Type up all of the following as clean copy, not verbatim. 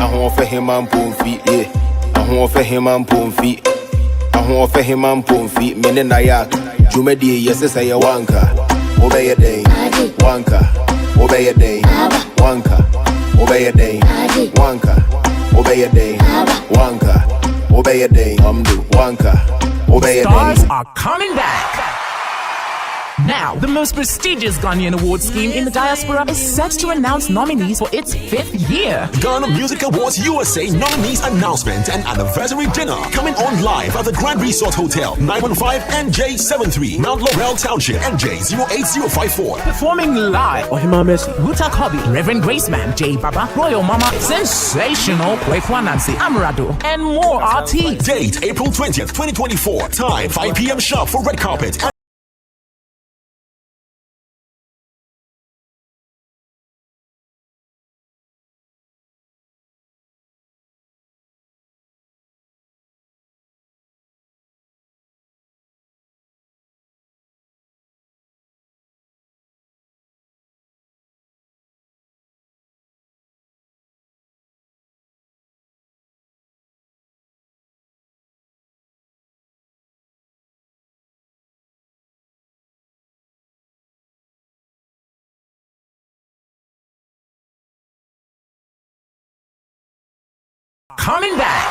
want for him and pum feet, yeah. I want for him and pum feet. I want for him and pum feet. Men na yak. Jumedi, yes, I say wanka. Obey a day. Wanka. Obey a day. Wanka. Obey a day. Wanka. Obey a day. Wanka. Obey a day. Do wanka. Obey a day. Stars are coming back. Now, the most prestigious Ghanaian award scheme in the diaspora is set to announce nominees for its 5th year. Ghana Music Awards USA nominees announcement and anniversary dinner coming on live at the Grand Resort Hotel, 915 NJ73, Mount Laurel Township, NJ08054. Performing live, Ohima Messi, Wuta Kobe, Reverend Graceman, J Baba, Royal Mama, Sensational, Kwekwa Nancy, Amrado, and more artists. Date April 20th, 2024. Time 5 p.m. sharp for red carpet. Coming back.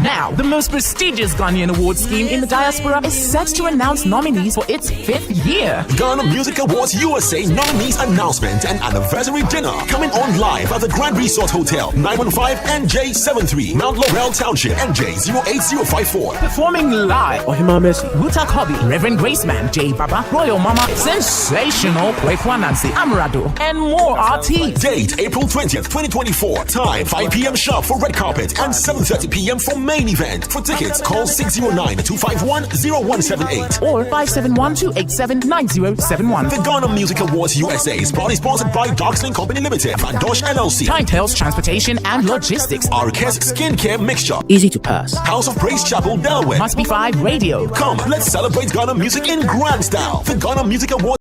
Now, the most prestigious Ghanaian award scheme in the diaspora is set to announce nominees for its 5th year. Ghana Music Awards USA nominees announcement and anniversary dinner coming on live at the Grand Resort Hotel, 915 NJ73, Mount Laurel Township, NJ08054. Performing live, Ohima Messi, Wuta Kobe, Reverend Graceman, J Baba, Royal Mama, Sensational, Kwekwa Nancy, Amrado, and more artists. Date April 20th, 2024. Time 5 p.m. sharp for red carpet and 7:30 p.m. for main event. For tickets, call 609-251-0178 or 571-287-9071. The Ghana Music Awards USA is proudly sponsored by Darksling Company Limited, Van Dosh LLC, Pinetails Transportation and Logistics, Arquez Skincare Mixture, easy to pass, House of Praise Chapel, Delaware, Must Be 5 Radio. Come, let's celebrate Ghana music in grand style. The Ghana Music Awards.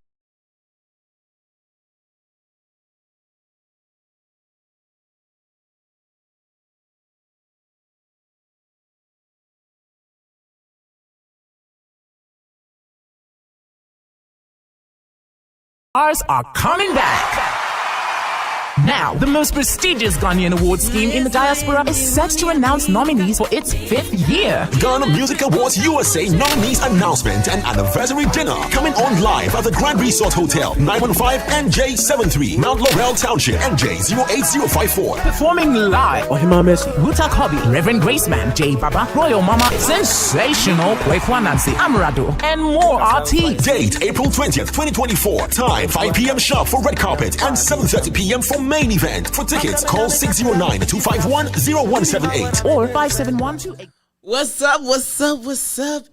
Stars are coming back. Now, the most prestigious Ghanaian award scheme in the diaspora is set to announce nominees for its 5th year. Ghana Music Awards USA nominees announcement and anniversary dinner coming on live at the Grand Resort Hotel, 915 NJ73, Mount Laurel Township, NJ08054. Performing live, Ohima Messi, Wuta Kobe, Reverend Graceman, J Baba, Royal Mama, Sensational, Kwekwa Nancy, Amrado, and more artists. Date April 20th, 2024. Time 5 p.m. sharp for red carpet and 7:30 p.m. for main event. For tickets, call 609-251-0178 or 571-28. What's up?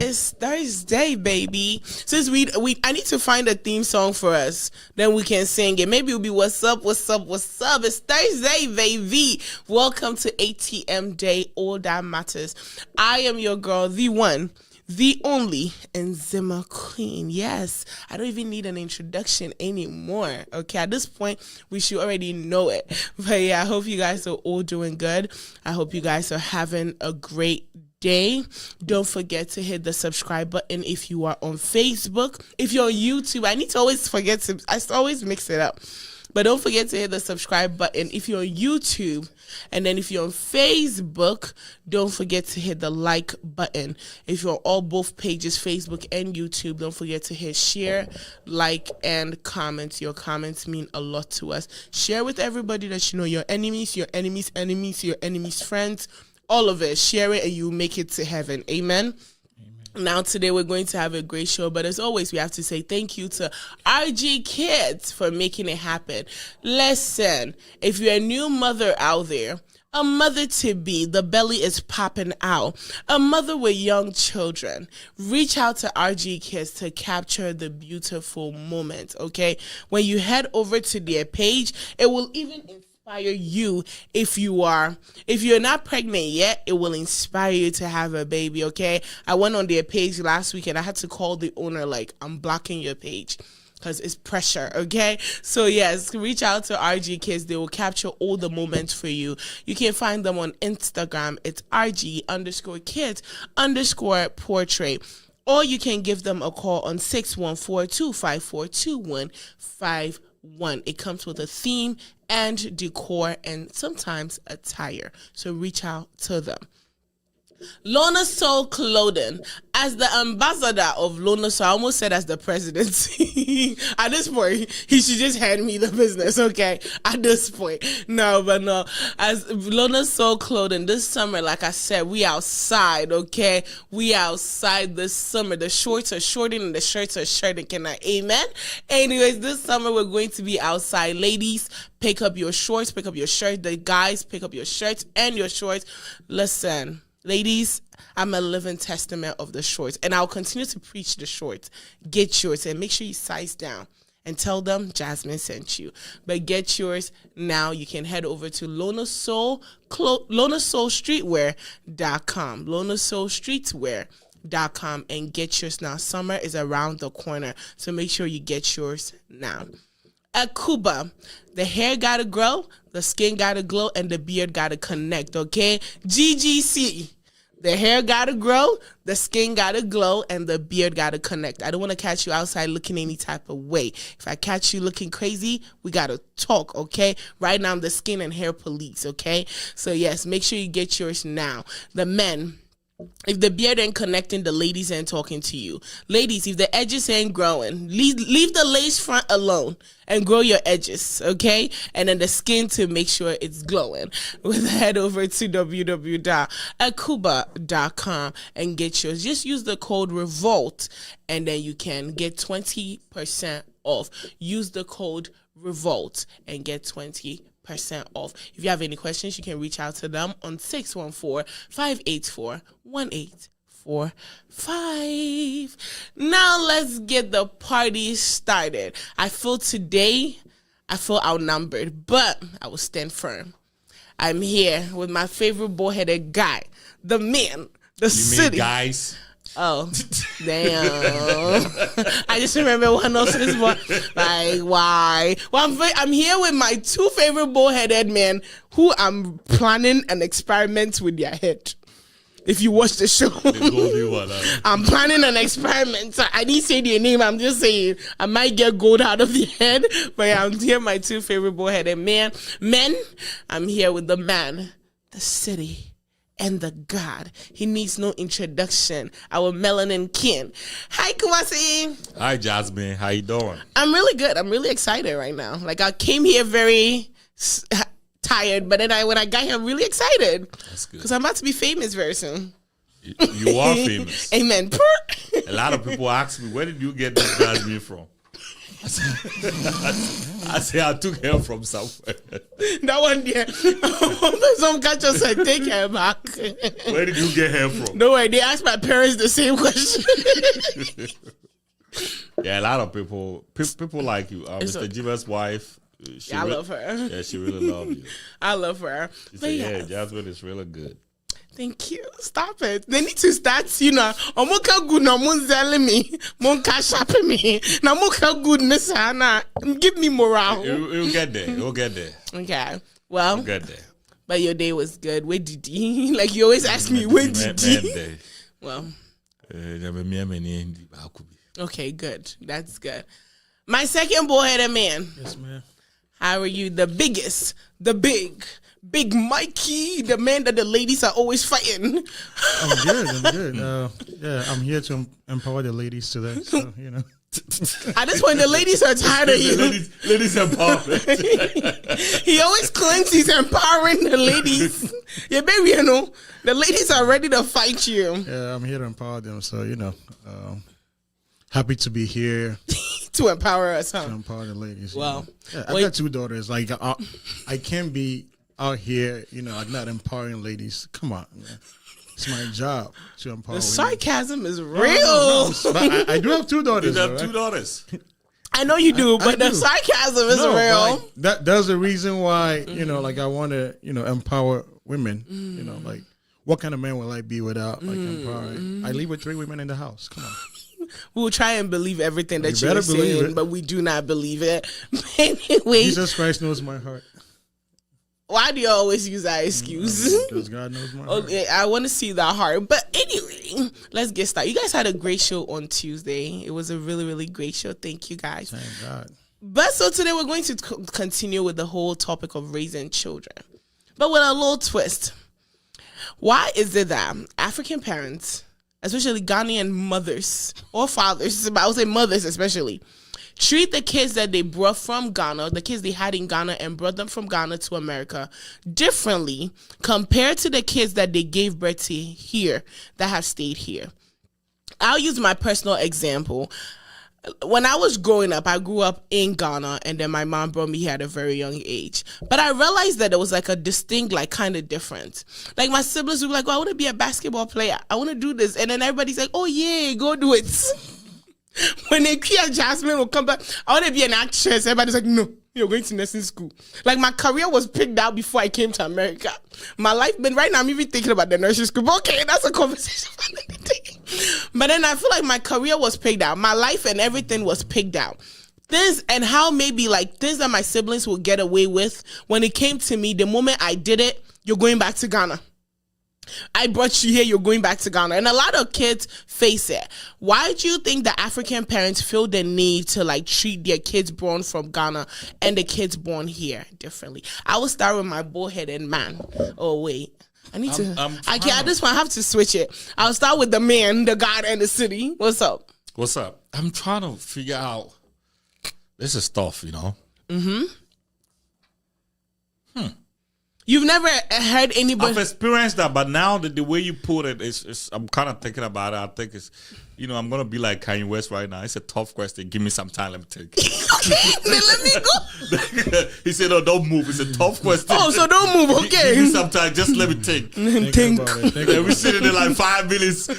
It's Thursday, baby. Since I need to find a theme song for us, then we can sing it. Maybe it'll be what's up. It's Thursday, baby. Welcome to ATM Day, all that matters. I am your girl, the one, the only, and Zimmer Queen. Yes, I don't even need an introduction anymore. Okay, at this point, we should already know it. But yeah, I hope you guys are all doing good. I hope you guys are having a great day. Don't forget to hit the subscribe button if you are on Facebook. If you're on YouTube, I always mix it up. But don't forget to hit the subscribe button if you're on YouTube. And then if you're on Facebook, don't forget to hit the like button. If you're on both pages, Facebook and YouTube, don't forget to hit share, like, and comment. Your comments mean a lot to us. Share with everybody that you know, your enemies, your enemies' friends, all of it. Share it and you make it to heaven. Amen. Now, today we're going to have a great show, but as always, we have to say thank you to RG Kids for making it happen. Listen, if you're a new mother out there, a mother-to-be, the belly is popping out, a mother with young children, reach out to RG Kids to capture the beautiful moment, okay? When you head over to their page, it will even inspire you. If you're not pregnant yet, it will inspire you to have a baby. Okay, I went on their page last week and I had to call the owner, like, I'm blocking your page. because it's pressure, okay? So yes, reach out to RG Kids. They will capture all the moments for you. You can find them on Instagram. It's RG_kids_portrait. Or you can give them a call on 614-254-2151. It comes with a theme and decor and sometimes attire. So reach out to them. Lona Soul Clothing. As the ambassador of Lona Soul, I almost said as the presidency. At this point, he should just hand me the business, okay? At this point. No. As Lona Soul Clothing, this summer, like I said, we outside, okay? We outside this summer. The shorts are shorting and the shirts are shirting. Can I amen? Anyways, this summer we're going to be outside. Ladies, pick up your shorts, pick up your shirt. The guys, pick up your shirts and your shorts. Listen. Ladies, I'm a living testament of the shorts, and I'll continue to preach the shorts. Get yours, and make sure you size down and tell them Jasmine sent you. But get yours now. You can head over to LonaSoulStreetwear.com, LonaSoulStreetwear.com, and get yours now. Summer is around the corner, so make sure you get yours now. At Cuba, the hair gotta grow, the skin gotta glow, and the beard gotta connect, okay? GGC. The hair gotta grow, the skin gotta glow, and the beard gotta connect. I don't want to catch you outside looking any type of way. If I catch you looking crazy, we gotta talk, okay? Right now, I'm the skin and hair police, okay? So yes, make sure you get yours now. The men, if the beard ain't connecting, the ladies ain't talking to you. Ladies, if the edges ain't growing, leave the lace front alone and grow your edges, okay? And then the skin to make sure it's glowing. Head over to www.akuba.com and get yours. Just use the code REVOLT and then you can get 20% off. Use the code REVOLT and get 20% off. If you have any questions, you can reach out to them on 614-584-1845. Now let's get the party started. I feel outnumbered, but I will stand firm. I'm here with my favorite bullheaded guy, the man, the city. Mean guys? Oh, damn. I just remember one of this one. Like, why? Well, I'm here with my two favorite bullheaded men who I'm planning an experiment with their head. If you watch the show, I'm planning an experiment. So I didn't say their name. I'm just saying I might get gold out of the head. But yeah, I'm here with my two favorite bullheaded men. I'm here with the man, the city, and the God. He needs no introduction. Our melanin king. Hi, Kumasi. Hi, Jasmine. How you doing? I'm really good. I'm really excited right now. Like, I came here very tired, but then when I got here, I'm really excited. That's good. Because I'm about to be famous very soon. You are famous. Amen. A lot of people ask me, where did you get this Jasmine from? I say I took her from somewhere. That one there. Some catcher said, take her back. Where did you get her from? No way. They asked my parents the same question. Yeah, a lot of people like you. Mr. Jiva's wife. I love her. Yeah, she really loves you. I love her. She said, yeah, Jasmine is really good. Thank you. Stop it. They need to start, omoka good na munzele me, monka sharp me. Na moka goodness, Hannah. Give me morale. You'll get there. You'll get there. Okay. Well, You'll get there. But your day was good. Where did he? Like, you always ask me, where did he? Well. Okay, good. That's good. My second bullheaded man. Yes, ma'am. How are you? The biggest, the big Mikey, the man that the ladies are always fighting. I'm good. Yeah, I'm here to empower the ladies today. So, At this point, the ladies are tired of you. Ladies empowerment. He always claims he's empowering the ladies. Yeah, baby, the ladies are ready to fight you. Yeah, I'm here to empower them. So, happy to be here. To empower us, huh? To empower the ladies. Well, yeah, I got two daughters. Like, I can't be out here, not empowering ladies. Come on, man. It's my job to empower the women. sarcasm is real. No. But I do have two daughters. You have two daughters. I know you do, but the sarcasm is real. That's the reason why, I want to, empower women. Like, what kind of man will I be without, empowering? I live with 3 women in the house. Come on. we'll try and believe everything that You you're better believe saying, it. but we do not believe it. Anyway, Jesus Christ knows my heart. why do you always use that excuse? Because God knows my heart. Okay, I want to see that heart. But anyway, let's get started. You guys had a great show on Tuesday. It was a really, really great show. Thank you, guys. Thank God. But so today we're going to continue with the whole topic of raising children, but with a little twist. Why is it that African parents, especially Ghanaian mothers or fathers, but I would say mothers especially, treat the kids that they brought from Ghana, the kids they had in Ghana and brought them from Ghana to America, differently compared to the kids that they gave birth to here that have stayed here? I'll use my personal example. When I was growing up, I grew up in Ghana, and then my mom brought me here at a very young age. But I realized that there was like a distinct, like kind of difference. Like my siblings would be like, "Oh, I want to be a basketball player. I want to do this," and then everybody's like, "Oh yeah, go do it." When they hear Jasmine will come back, "I want to be an actress." Everybody's like, "No, you're going to nursing school." Like my career was picked out before I came to America. My life, but right now I'm even thinking about the nursing school. But okay, that's a conversation for another day. But then I feel like my career was picked out. My life and everything was picked out. Things and how maybe like things that my siblings would get away with, when it came to me, the moment I did it, you're going back to Ghana. I brought you here, you're going back to Ghana. And a lot of kids face it. Why do you think that African parents feel the need to like treat their kids born from Ghana and the kids born here differently? I will start with my bullheaded man. Oh, wait. I need to. At this point, I have to switch it. I'll start with the man, the God, and the city. What's up? What's up? I'm trying to figure out. This is tough, you know. You've never heard anybody. I've experienced that, but now the way you put it is I'm kind of thinking about it. I think it's, I'm gonna be like Kanye West right now. It's a tough question. Give me some time. Let me think. Okay, then let me go. He said, "No, don't move." It's a tough question. Oh, so don't move. Okay. Give me some time. Just let me think. Think. And we sitting there like 5 minutes, And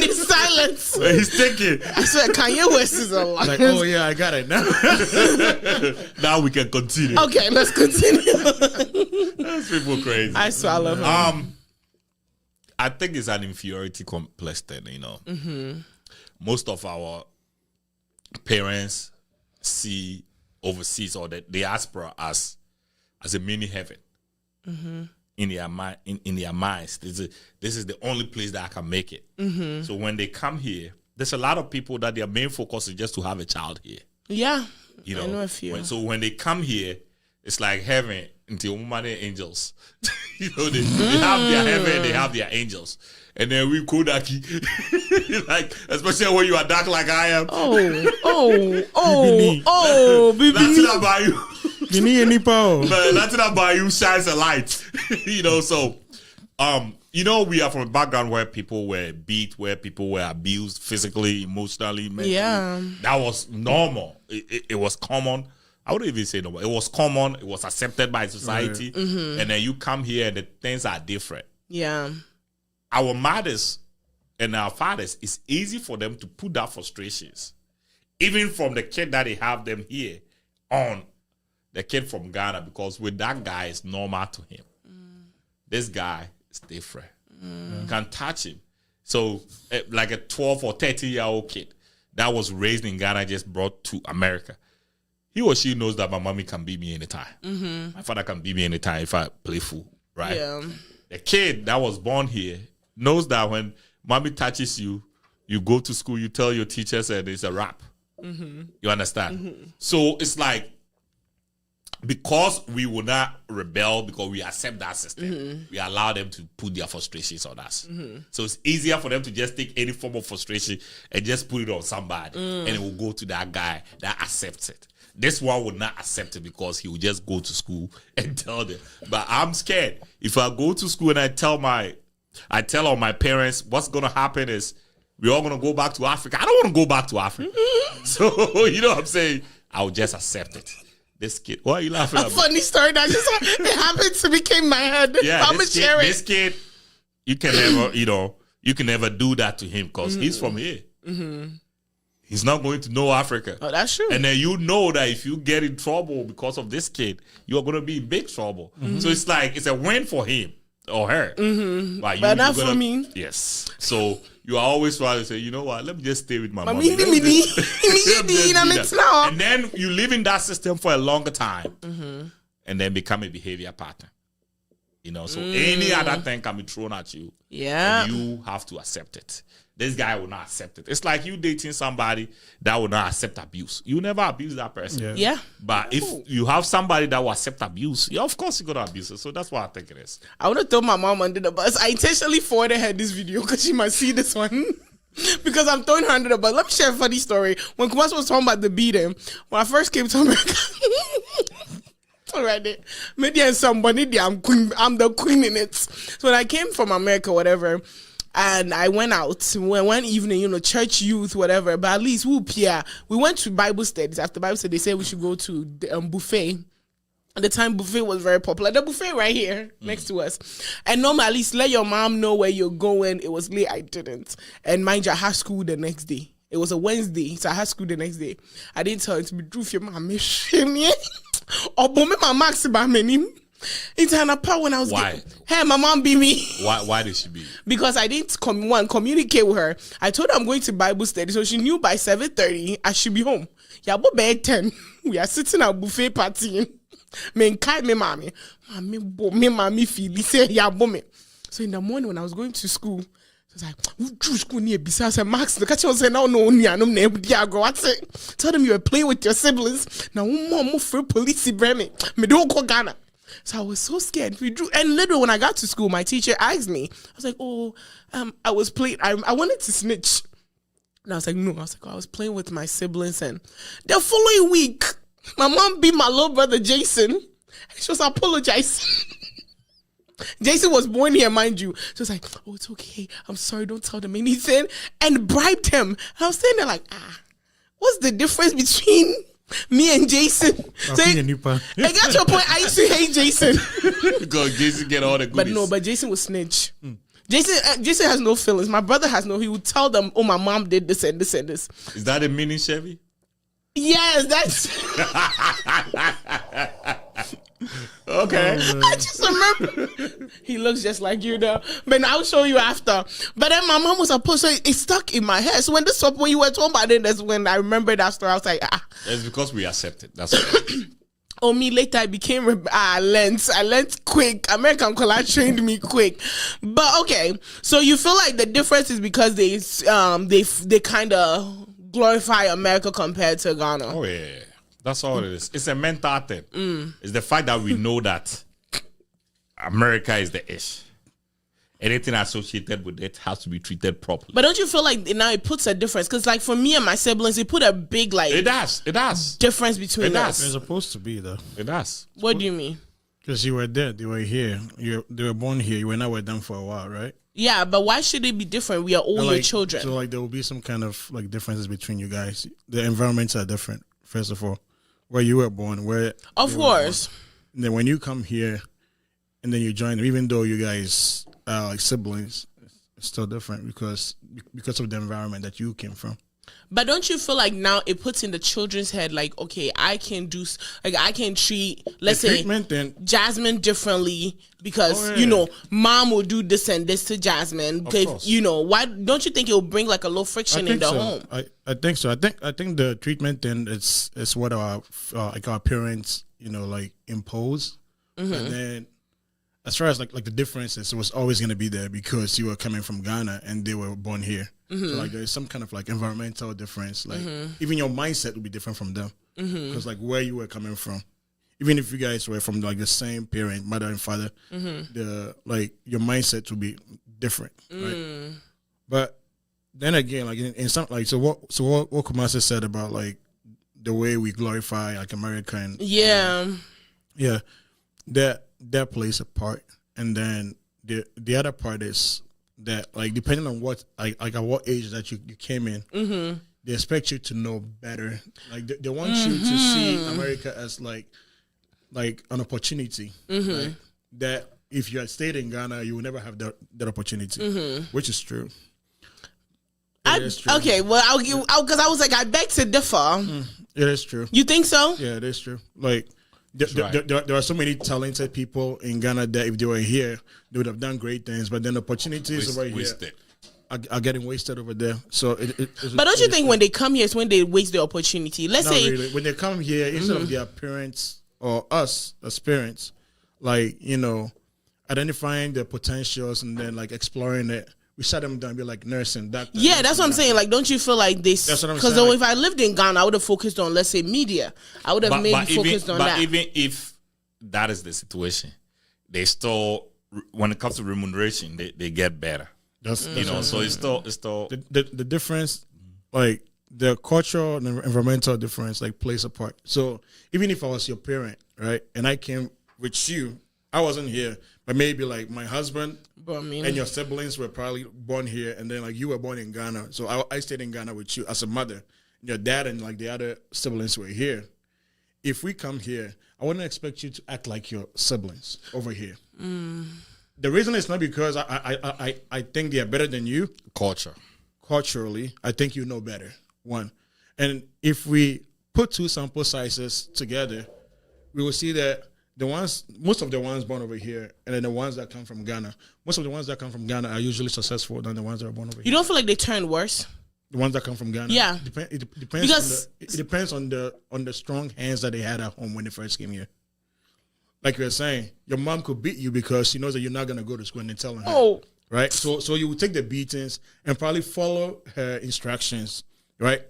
it's silence. and he's thinking. I swear, Kanye West is a lot. Like, oh yeah, I got it now. Now we can continue. Okay, let's continue. That's people crazy. I swear I love him. I think it's an inferiority complex thing, Most of our parents see overseas or the diaspora as a mini heaven. In their mind, in their minds. This is the only place that I can make it. So when they come here, there's a lot of people that their main focus is just to have a child here. Yeah. I know a few. So when they come here, it's like heaven until woman and angels. They have their heaven, they have their angels. And then we Kodaki. Like, especially when you are dark like I am. Baby. That's it about you. You need any power. That's it about you shines a light. So we are from a background where people were beat, where people were abused physically, emotionally, mentally. Yeah. That was normal. It was common. I wouldn't even say normal. It was common. It was accepted by society. Right. And then you come here and the things are different. Yeah. Our mothers and our fathers, it's easy for them to put that frustrations, even from the kid that they have them here, on the kid from Ghana, because with that guy, it's normal to him. This guy is different. You can't touch him. So, like a 12 or 13-year-old kid that was raised in Ghana, just brought to America, he or she knows that my mommy can beat me anytime. My father can beat me anytime if I play fool, right? Yeah. The kid that was born here knows that when mommy touches you, you go to school, you tell your teachers, and it's a wrap. You understand? So it's like, because we will not rebel, because we accept that system, we allow them to put their frustrations on us. So it's easier for them to just take any form of frustration and just put it on somebody, and it will go to that guy that accepts it. This one would not accept it because he would just go to school and tell them. But I'm scared. If I go to school and I tell all my parents, what's going to happen is we're all going to go back to Africa. I don't want to go back to Africa. So, you know what I'm saying? I'll just accept it. This kid, why are you laughing at me? Funny story that just it happened to became my head. Yeah, I'm share it. This kid, you can never, you can never do that to him because he's from here. He's not going to know Africa. Oh, that's true. And then you know that if you get in trouble because of this kid, you're going to be in big trouble. So it's like, it's a win for him. or her. Mm-hmm. But not for me. Yes. So you are always trying to say, you know what? Let me just stay with my mom. And then you live in that system for a longer time, and then become a behavior pattern. You know, so any other thing can be thrown at you. Yeah. And you have to accept it. This guy will not accept it. It's like you dating somebody that will not accept abuse. You never abuse that person. Yeah. But if you have somebody that will accept abuse, yeah, of course you're going to abuse it. So that's what I think it is. I want to throw my mom under the bus. I intentionally forwarded her this video because she must see this one. Because I'm throwing her under the bus. Let me share a funny story. When Kumasi was talking about the beating, when I first came to America... Already, maybe and somebody I'm the queen in it. So when I came from America, whatever, and I went out one evening, you know, church youth, whatever. But at least we went to Bible studies. After Bible study, they said we should go to the buffet. At the time, buffet was very popular. The buffet right here next to us. And normally, at least let your mom know where you're going. It was late. I didn't. And mind you, I had school the next day. It was a Wednesday, so I had school the next day. I didn't tell her to be true for your mom. Or bomb my max by me. It's an apart when I was why? Hey, my mom beat me. Why did she beat you? Because I didn't communicate with her. I told her I'm going to Bible study, so she knew by 7:30 I should be home. Yeah, but by 10 we are sitting at buffet partying. Me mommy feel say yeah me. So in the morning when I was going to school, I was like, "Who school near besides Max?" The catcher was saying, "No, tell them you were playing with your siblings. Now, mom for police me don't go Ghana." So I was so scared. And literally when I got to school, my teacher asked me. I was like, I was playing. I wanted to snitch. And I was like, no. I was like, I was playing with my siblings. And the following week, my mom beat my little brother Jason. She was apologizing. Jason was born here, mind you. She was like, "Oh, it's okay. I'm sorry. Don't tell them anything." And bribed him. And I was sitting there like, what's the difference between me and Jason? So I got to a point. I used to hate Jason because Jason get all the goodies. But Jason was snitch. Jason has no feelings. My brother has no. He would tell them, "Oh, my mom did this and this and this." Is that a mini Chevy? Yes, that's. Okay. I just remember he looks just like you though. But I'll show you after. But then my mom was supposed to, it stuck in my head. So when you were talking about it, that's when I remember that story. I was like, It's because we accept it. That's right. Me later I became I learned quick. American college trained me quick. But okay. So you feel like the difference is because they kind of glorify America compared to Ghana. Oh yeah. That's all it is. It's a mental thing. It's the fact that we know that America is the ish. Anything associated with it has to be treated properly. But don't you feel like now it puts a difference? Because like for me and my siblings, it put a big It does. difference between us. It's supposed to be though. It does. What do you mean? Because you were there, they were here. They were born here. You were not with them for a while, right? Yeah, but why should it be different? We are all your children. So like there will be some kind of like differences between you guys. The environments are different, first of all. Where you were born, of course. And then when you come here, and then you join them, even though you guys are like siblings, it's still different because of the environment that you came from. But don't you feel like now it puts in the children's head like, okay, I can treat, let's say, Jasmine differently because mom will do this and this to Jasmine. Why don't you think it will bring like a little friction in the home? I think so. I think the treatment thing is what our parents impose, and then as far as like the differences, it was always going to be there because you were coming from Ghana and they were born here. So like there's some kind of like environmental difference. Like even your mindset would be different from them because like where you were coming from, even if you guys were from like the same parent, mother and father, your mindset would be different, right? But then again, like in some like what Kumasi said about like the way we glorify like America and that plays a part, and then the other part is that like depending on what like at what age that you came in, they expect you to know better. Like they want you to see America as like an opportunity, right? That if you had stayed in Ghana, you would never have that opportunity, which is true. Okay, well, because I was like, I beg to differ. It is true. You think so? Yeah, it is true. Like There are so many talented people in Ghana that if they were here, they would have done great things. But then opportunities over here are getting wasted over there. So, but don't you think when they come here, it's when they waste the opportunity? Let's say really. When they come here, instead of their parents or us as parents, like identifying their potentials and then like exploring it. We shut them down, be like nursing, doctor. Yeah, that's what I'm saying. Like, don't you feel like this? That's what I'm saying. Because if I lived in Ghana, I would have focused on, let's say, media. I would have focused on that. But even if that is the situation, they still, when it comes to remuneration, they get better. That's so it's still the difference, like the cultural and environmental difference, like plays a part. So even if I was your parent, right, and I came with you, I wasn't here, but maybe like my husband and your siblings were probably born here, and then like you were born in Ghana. So I stayed in Ghana with you as a mother. Your dad and like the other siblings were here. If we come here, I wouldn't expect you to act like your siblings over here. The reason is not because I think they are better than you. Culturally, I think you know better. One. And if we put two sample sizes together, we will see that most of the ones born over here, and then the ones that come from Ghana, most of the ones that come from Ghana are usually successful than the ones that are born over here. You don't feel like they turn worse? The ones that come from Ghana? Yeah. It depends on the strong hands that they had at home when they first came here. Like you were saying, your mom could beat you because she knows that you're not going to go to school and they're telling her. Oh. Right? So you would take the beatings and probably follow her instructions, right?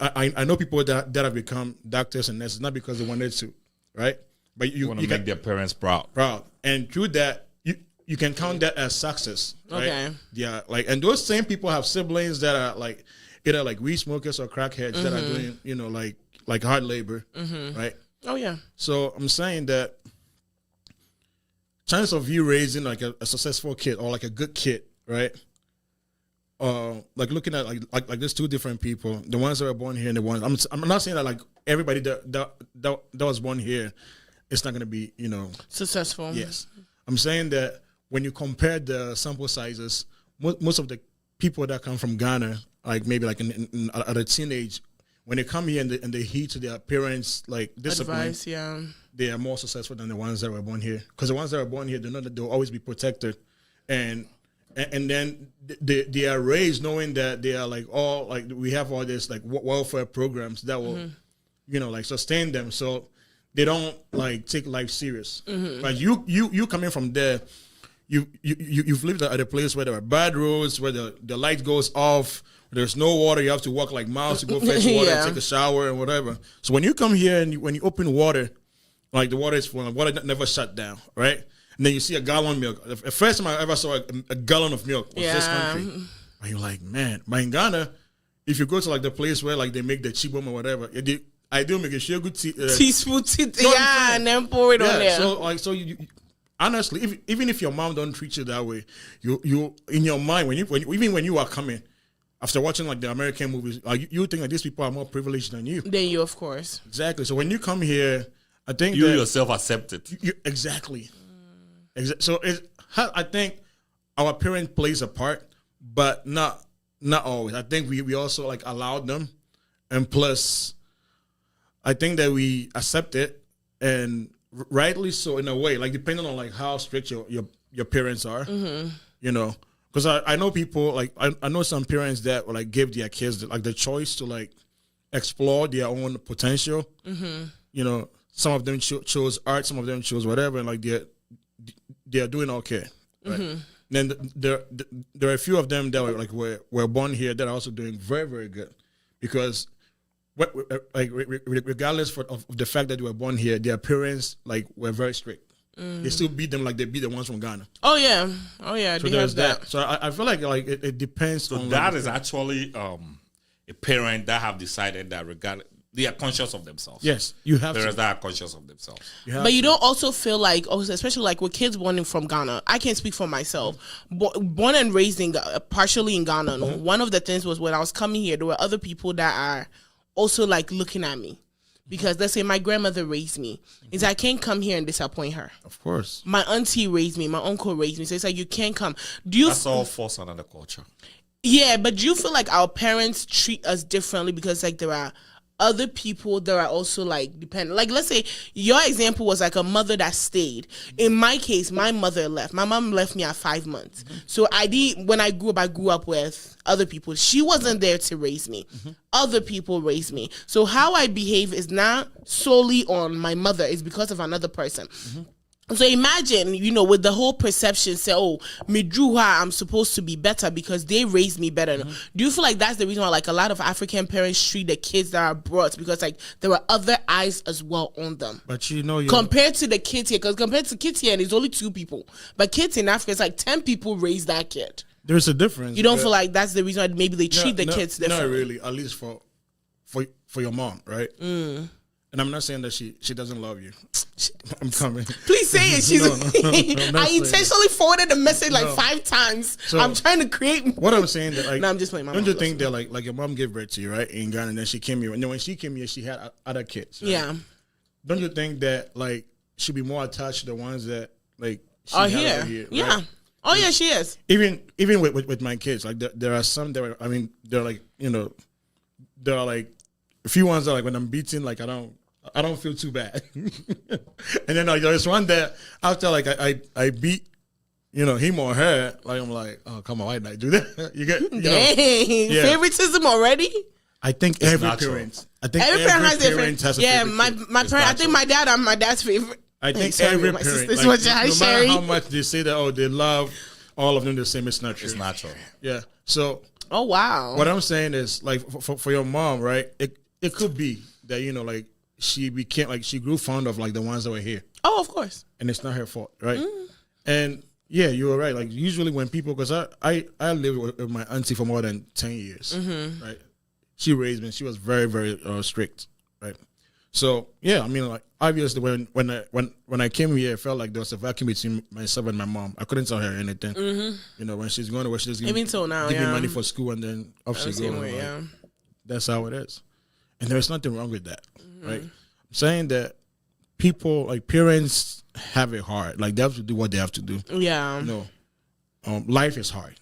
I know people that have become doctors and nurses not because they wanted to, right? But you want to make their parents proud. And through that, you can count that as success, right? Okay. Yeah, like, and those same people have siblings that are like either like weed smokers or crackheads that are doing, like hard labor, right? Oh yeah. So I'm saying that chance of you raising like a successful kid or like a good kid, right? Like looking at like there's two different people, the ones that were born here and the ones I'm not saying that like everybody that was born here, it's not gonna be successful. Yes, I'm saying that when you compare the sample sizes, most of the people that come from Ghana, like maybe like at a teenage, when they come here and they heed to their parents' like discipline, advice, yeah, they are more successful than the ones that were born here. Because the ones that were born here, they know that they'll always be protected, and then they are raised knowing that they are like all like we have all this like welfare programs that will like sustain them, so they don't like take life serious. But you coming from there, you've lived at a place where there are bad roads, where the light goes off. There's no water. You have to walk like miles to go fetch water and take a shower and whatever. So when you come here and when you open water, like the water is full, water never shut down, right? And then you see a gallon of milk. The first time I ever saw a gallon of milk was this country. And you're like, man. But in Ghana, if you go to like the place where like they make the chibom or whatever, I do make a sure good teaspoon, and then pour it on there. So you honestly, even if your mom don't treat you that way, you in your mind when you are coming. After watching like the American movies, like you think that these people are more privileged than you. Than you, of course. Exactly. So when you come here, I think you yourself accept it. Exactly. So I think our parent plays a part, but not always. I think we also like allowed them, and plus, I think that we accept it, and rightly so in a way. Like depending on like how strict your parents are, Because I know people, like, I know some parents that like give their kids like the choice to like explore their own potential. Some of them chose art, some of them chose whatever, and like they're doing okay. Right? Then there are a few of them that were born here that are also doing very, very good, because regardless of the fact that they were born here, their parents like were very strict. They still beat them like they beat the ones from Ghana. Oh yeah. So there's that. So I feel like it depends. So on that is actually a parent that have decided that they are conscious of themselves. Yes, you have. Parents that are conscious of themselves. But you don't also feel like, especially like with kids born from Ghana. I can't speak for myself. Born and raised partially in Ghana. One of the things was when I was coming here, there were other people that are also like looking at me. Because let's say my grandmother raised me. It's I can't come here and disappoint her. Of course. My auntie raised me. My uncle raised me. So it's like you can't come. That's all false another culture. Yeah, but do you feel like our parents treat us differently because like there are other people that are also like dependent. Like, let's say your example was like a mother that stayed. In my case, my mother left. My mom left me at 5 months. So when I grew up with other people. She wasn't there to raise me. Other people raised me. So how I behave is not solely on my mother. It's because of another person. So imagine, with the whole perception, say, oh, me drew her, I'm supposed to be better because they raised me better. Do you feel like that's the reason why, like, a lot of African parents treat the kids that are brought, because, like, there were other eyes as well on them? But compared to the kids here, because compared to kids here, and it's only 2 people. But kids in Africa, it's like 10 people raise that kid. There's a difference. You don't feel like that's the reason why maybe they treat the kids differently? Not really, at least for your mom, right? And I'm not saying that she doesn't love you. I'm coming. Please say it. I intentionally forwarded the message like 5 times. So, I'm trying to create. What I'm saying that, like, no, I'm just playing. Don't you think that like your mom gave birth to you, right, in Ghana, and then she came here, and then when she came here, she had other kids. Right? Yeah. Don't you think that, like, she'd be more attached to the ones that, like, she are here? Right? Yeah. Oh yeah, she is. Even with my kids, like there are some that are, I mean, they're like, there are like a few ones that, like, when I'm beating, like, I don't feel too bad. And then, like, there's one that after, like, I beat, him or her, like, I'm like, oh, come on, why did I do that? You get, Dang, favoritism already. I think every parent has different. Yeah, my parent. I think my dad. I'm my dad's favorite. I think every parent, like, no matter how much they say that, they love all of them the same, it's not true. It's natural. Yeah. So. Oh wow. What I'm saying is, like, for your mom, right? It could be that, like, she grew fond of, like, the ones that were here. Oh, of course. And it's not her fault, right? And yeah, you were right. Like, usually when people, because I lived with my auntie for more than 10 years, right? She raised me. She was very, very strict, right? So yeah, I mean, like, obviously when I came here, it felt like there was a vacuum between myself and my mom. I couldn't tell her anything. When she's going to work, she just give me money for school, and then off she goes. That's how it is. And there's nothing wrong with that, right? I'm saying that people, like, parents, have it hard. Like, they have to do what they have to do. Yeah. Life is hard.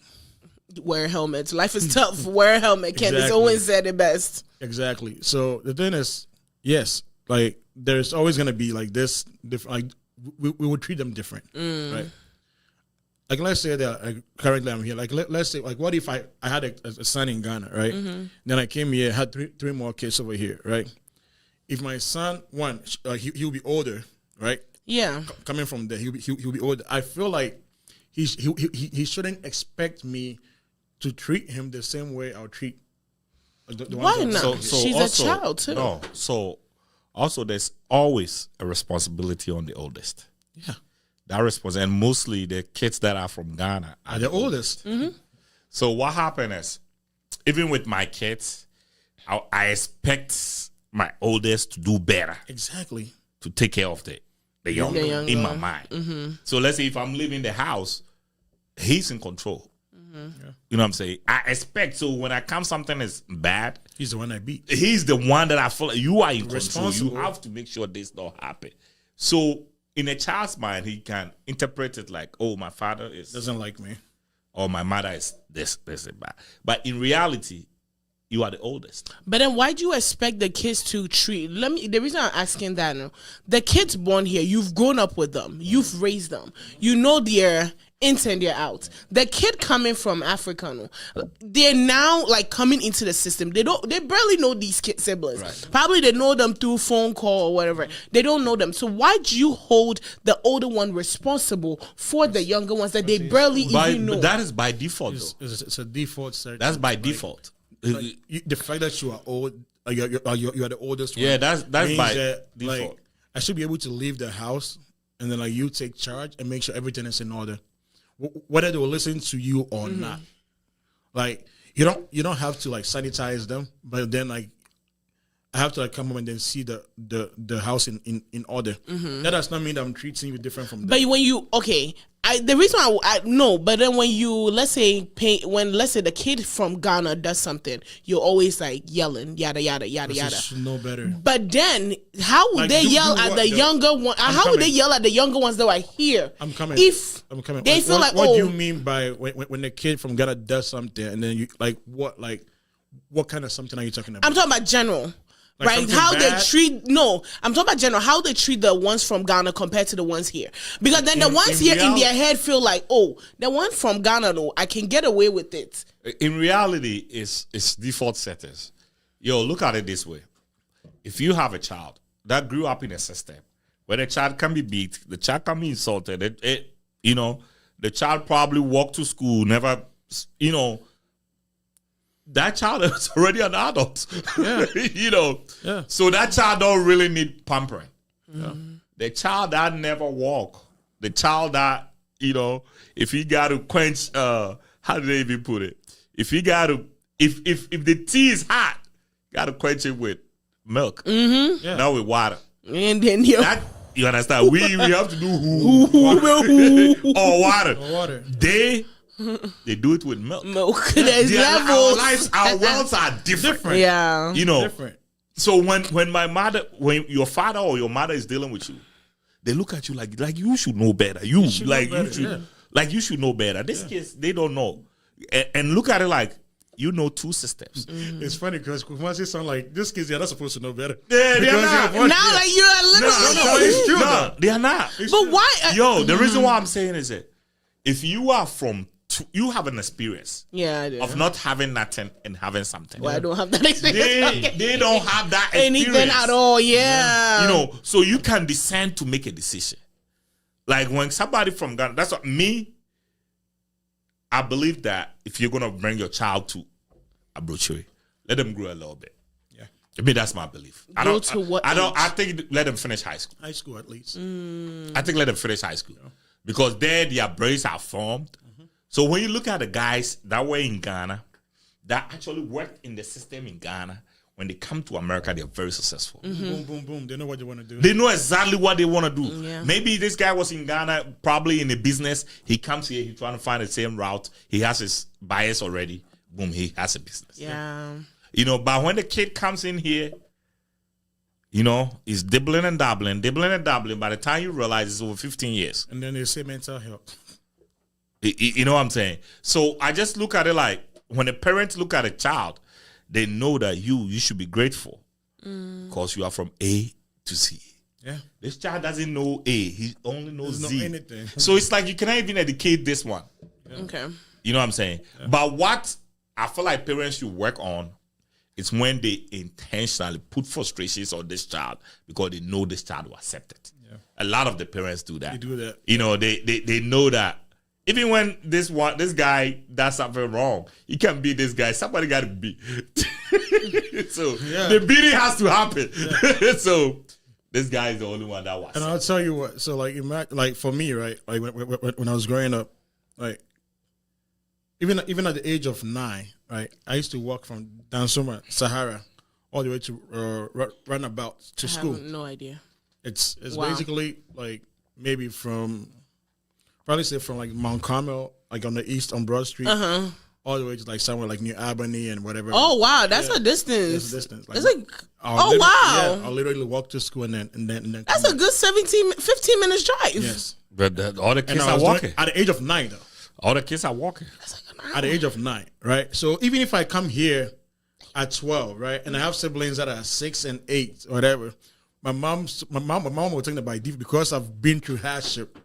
Wear helmets. Life is tough. Wear a helmet. Ken has always said it best. Exactly. So the thing is, yes, like, there's always going to be, like, this, like, we would treat them different, right? Like, let's say that currently I'm here. Like, let's say, like, what if I had a son in Ghana, right? Then I came here, had three more kids over here, right? If my son, he'll be older, right? Yeah. Coming from there, he'll be older. I feel like he shouldn't expect me to treat him the same way I'll treat the Why ones. not? So she's also, a child too. No. So also, there's always a responsibility on the oldest. Yeah. That response, and mostly the kids that are from Ghana are the oldest. So what happened is, even with my kids, I expect my oldest to do better. Exactly. To take care of the younger in my mind. So let's say if I'm leaving the house, he's in control. You know what I'm saying? I expect, so when I come something is bad, he's the one I beat. He's the one that I feel like you are in control. You have to make sure this don't happen. So in a child's mind, he can interpret it like, oh, my father doesn't like me, or my mother is this and that. But in reality, you are the oldest. But then why do you expect the kids to treat? The reason I'm asking that, the kids born here, you've grown up with them, you've raised them, you know their ins and their outs. The kid coming from Africa, they're now, like, coming into the system. They barely know these siblings. Right. Probably they know them through phone call or whatever. They don't know them. So why do you hold the older one responsible for the younger ones that they barely even know? But that is by default, though. It's a default search. That's by default. Like, the fact that you are old, you're the oldest one. Yeah, that's by default. Like, I should be able to leave the house, and then, like, you take charge and make sure everything is in order, whether they will listen to you or not. Like, you don't have to, like, sanitize them, but then, like, I have to, like, come home and then see the house in order. That does not mean that I'm treating you different from them. But when you the reason I no, but then when you let's say the kid from Ghana does something, you're always, like, yelling yada yada yada yada. No better. But then how would they yell at the younger one? How would they yell at the younger ones that are here? I'm coming. If I'm coming. They feel like, what do you mean by when the kid from Ghana does something, and then you, like, what kind of something are you talking about? I'm talking about general. Like right? something How they bad? treat, no, I'm talking about general, how they treat the ones from Ghana compared to the ones here. Because then the ones here in their head feel like, oh, the one from Ghana, no, I can get away with it. In reality, it's default settings. Yo, look at it this way. If you have a child that grew up in a system where the child can be beat, the child can be insulted, the child probably walked to school, never, that child is already an adult. Yeah. Yeah. So that child don't really need pampering. The child that never walk, the child that, if he got to quench, how do they even put it? If he got to, if the tea is hot, got to quench it with milk, not with water. And then You understand? We have to do or water. They do it with milk. There's levels. Our worlds are different. Yeah. Different. So when your father or your mother is dealing with you, they look at you like you should know better. You should know better. These kids, they don't know. And look at it like, you know two systems. It's funny because Kumasi sound like this kids, they're not supposed to know better. Yeah, they're not. Now, like, you're a little. It's true. No, they are not. But why? The reason why I'm saying is that if you are you have an experience I do. of not having nothing and having something. Well, I don't have that experience. They don't have that experience. Anything at all, yeah. So you can descend to make a decision. Like when somebody from Ghana, that's what I believe that if you're gonna bring your child to Abrochiri, let them grow a little bit. Yeah, that's my belief. I think let them finish high school. High school at least. I think let them finish high school because there their brains are formed. So when you look at the guys that were in Ghana, that actually worked in the system in Ghana, when they come to America, they're very successful. Boom, boom, boom. They know what they want to do. They know exactly what they want to do. Yeah. Maybe this guy was in Ghana, probably in a business. He comes here, he's trying to find the same route. He has his bias already. Boom, he has a business. Yeah. But when the kid comes in here, he's dibbling and dabbling. By the time you realize it's over 15 years. And then they say mental health. You know what I'm saying? So I just look at it like, when the parents look at a child, they know that you should be grateful because you are from A to Z. Yeah. This child doesn't know A. He only knows Z. Know anything. So it's like you cannot even educate this one. Yeah. Okay. You know what I'm saying? Yeah. But what I feel like parents should work on is when they intentionally put frustrations on this child because they know this child will accept it. Yeah. A lot of the parents do that. They do that. They know that. Even when this guy does something wrong, he can't beat this guy. Somebody got to beat. So the beating has to happen. Yeah. So this guy is the only one that was. And I'll tell you what. So like for me, right? Like when I was growing up, like even at the age of 9, right? I used to walk from Dansuma, Sahara, all the way to Runabout to school. I have no idea. It's basically like maybe from like Mount Carmel, like on the east on Broad Street, all the way to like somewhere like New Albany and whatever. Oh wow, that's a distance. That's a distance. It's like wow. Yeah, I'll literally walk to school and then. That's a good 15 minutes drive. Yes, but all the kids are walking at the age of 9 though. All the kids are walking. That's like an hour. At the age of 9, right? So even if I come here at 12, right, and I have siblings that are 6 and 8, or whatever, my mom will take that by default because I've been through hardship.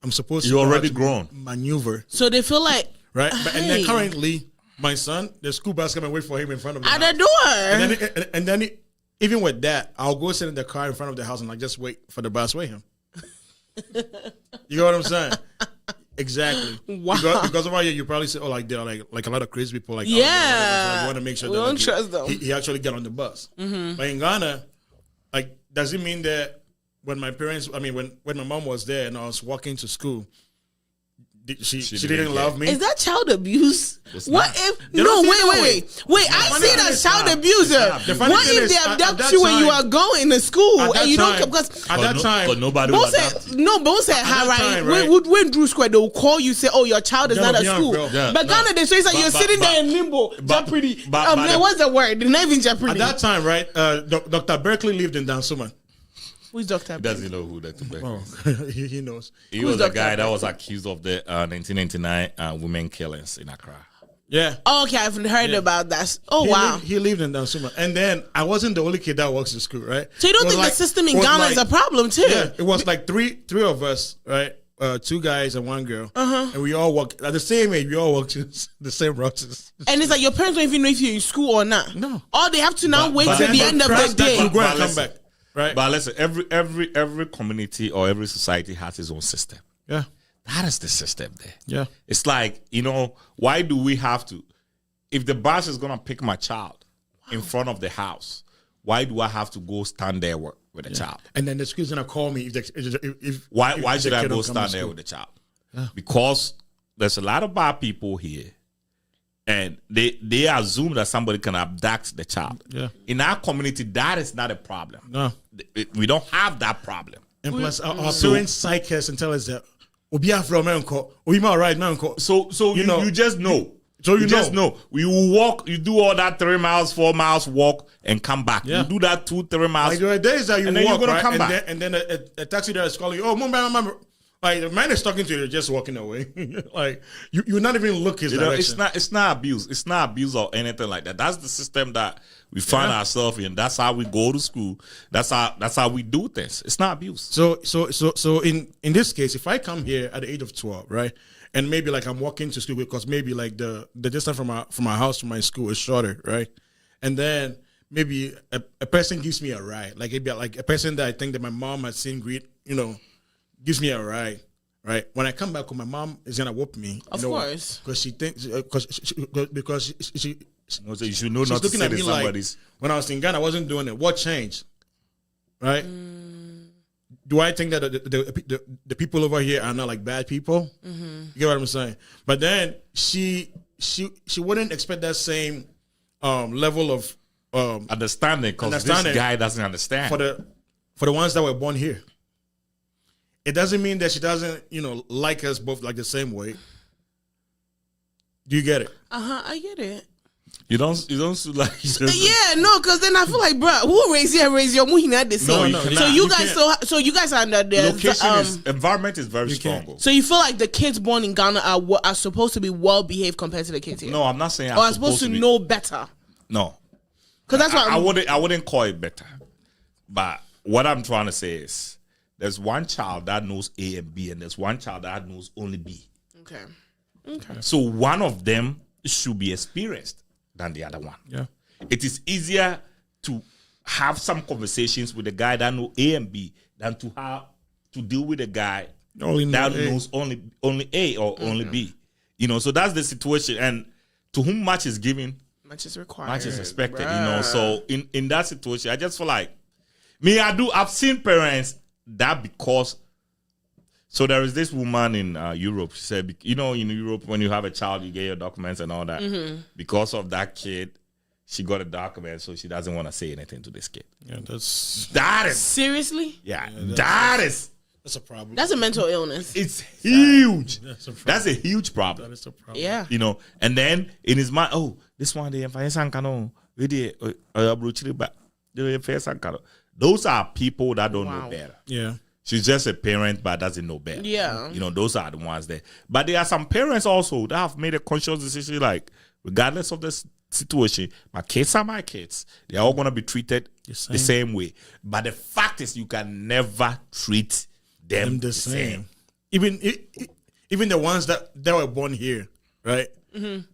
I'm supposed to. You're already grown. Maneuver. So they feel like right, and then currently my son, the school bus come and wait for him in front of the at house. the door. And then even with that, I'll go sit in the car in front of the house and like just wait for the bus with him. You know what I'm saying? Exactly. Wow. Because of why you probably say, oh, like there are like a lot of crazy people like yeah. So I want to make sure we that don't trust them. He actually get on the bus. Mm-hmm. But in Ghana, like, does it mean that when my parents, when my mom was there and I was walking to school, she didn't love me? Is that child abuse? It's what not. if? No, wait! I see that child abuser. What if they abduct you when you are going to school and you don't? Because at that time, but nobody will adapt. Both said, right? When Drew Square, they will call you, say, "Oh, your child is not at school." Yeah, but Ghana, they say you're sitting there in limbo, jeopardy. What's the word? Not even jeopardy. At that time, right? Dr. Berkeley lived in Dansuma. Who's Dr. He doesn't know who Dr. Berkeley is. He knows. He was the guy that was accused of the 1999 women killings in Accra. Yeah. Oh, okay, I've heard about that. Oh, wow. He lived in Dansuma. And then I wasn't the only kid that works in school, right? So you don't think the system in Ghana is a problem, too? Yeah, it was like three of us, right? 2 guys and 1 girl. And we all work at the same age. We all work the same routes. And it's like your parents don't even know if you're in school or not. No. Or they have to now wait till the end of the You day. go and come back, right? But listen, every community or every society has its own system. Yeah. That is the system there. Yeah. It's like, why do we have to? If the bus is gonna pick my child in front of the house, why do I have to go stand there with the child? And then the school's gonna call me if Why should the I kid go don't come to stand there school. with the child? Yeah. Because there's a lot of bad people here, and they assume that somebody can abduct the child. Yeah. In our community, that is not a problem. No. We don't have that problem. And plus, our parents psych us and tell us that Obi Afro Manko, Obi Ma right Manko. So you just know. So you just know. You walk, you do all that 3 miles, 4 miles walk and come back. Yeah. You do that 2-3 miles. Like there are days that you and then walk, you're gonna right? come and back. Then a taxi driver is calling you. Oh, remember. Like the man is talking to you, they're just walking away. Like you're not even look his direction. It's not abuse. It's not abuse or anything like that. That's the system that we find ourselves in. That's how we go to school. That's how we do things. It's not abuse. So in this case, if I come here at the age of 12, right, and maybe like I'm walking to school because maybe like the distance from my house to my school is shorter, right, and then maybe a person gives me a ride, like maybe like a person that I think that my mom has seen greet, gives me a ride, right? When I come back home, my mom is gonna whoop me. Of course, because she thinks because she You should know she's not to looking say at me to like somebody's. when I was in Ghana, I wasn't doing it. What changed, right? Do I think that the people over here are not like bad people? You get what I'm saying? But then she wouldn't expect that same level of Understanding, because this guy doesn't understand. for the ones that were born here. It doesn't mean that she doesn't, like us both like the same way. Do you get it? I get it. You don't feel like Yeah, no, because then I feel like, bro, who raised you? Muhina the same. No, so you guys, so you guys are under the location environment is very strong. So you feel like the kids born in Ghana are supposed to be well behaved compared to the kids here? No, I'm not saying. Or are supposed to know better? No, because that's what I wouldn't call it better. But what I'm trying to say is, there's one child that knows A and B, and there's one child that knows only B. Okay. So one of them should be experienced than the other one. Yeah. It is easier to have some conversations with the guy that knows A and B than to have to deal with a guy that knows only A or only B. So that's the situation. And to whom much is given, much is required. much is expected. So in that situation, I just feel like I've seen parents that because. So there is this woman in Europe. She said, in Europe, when you have a child, you get your documents and all that. Because of that kid, she got a document, so she doesn't want to say anything to this kid. Yeah, that is seriously. Yeah, that's a problem. That's a mental illness. It's huge. That's a huge problem. That is a problem. Yeah. And then in his mind, this one day, those are people that don't know better. Yeah. She's just a parent, but doesn't know better. Yeah. Those are the ones there. But there are some parents also that have made a conscious decision, like, regardless of the situation, my kids are my kids. They're all going to be treated the same way. But the fact is, you can never treat them the same. Even the ones that were born here, right?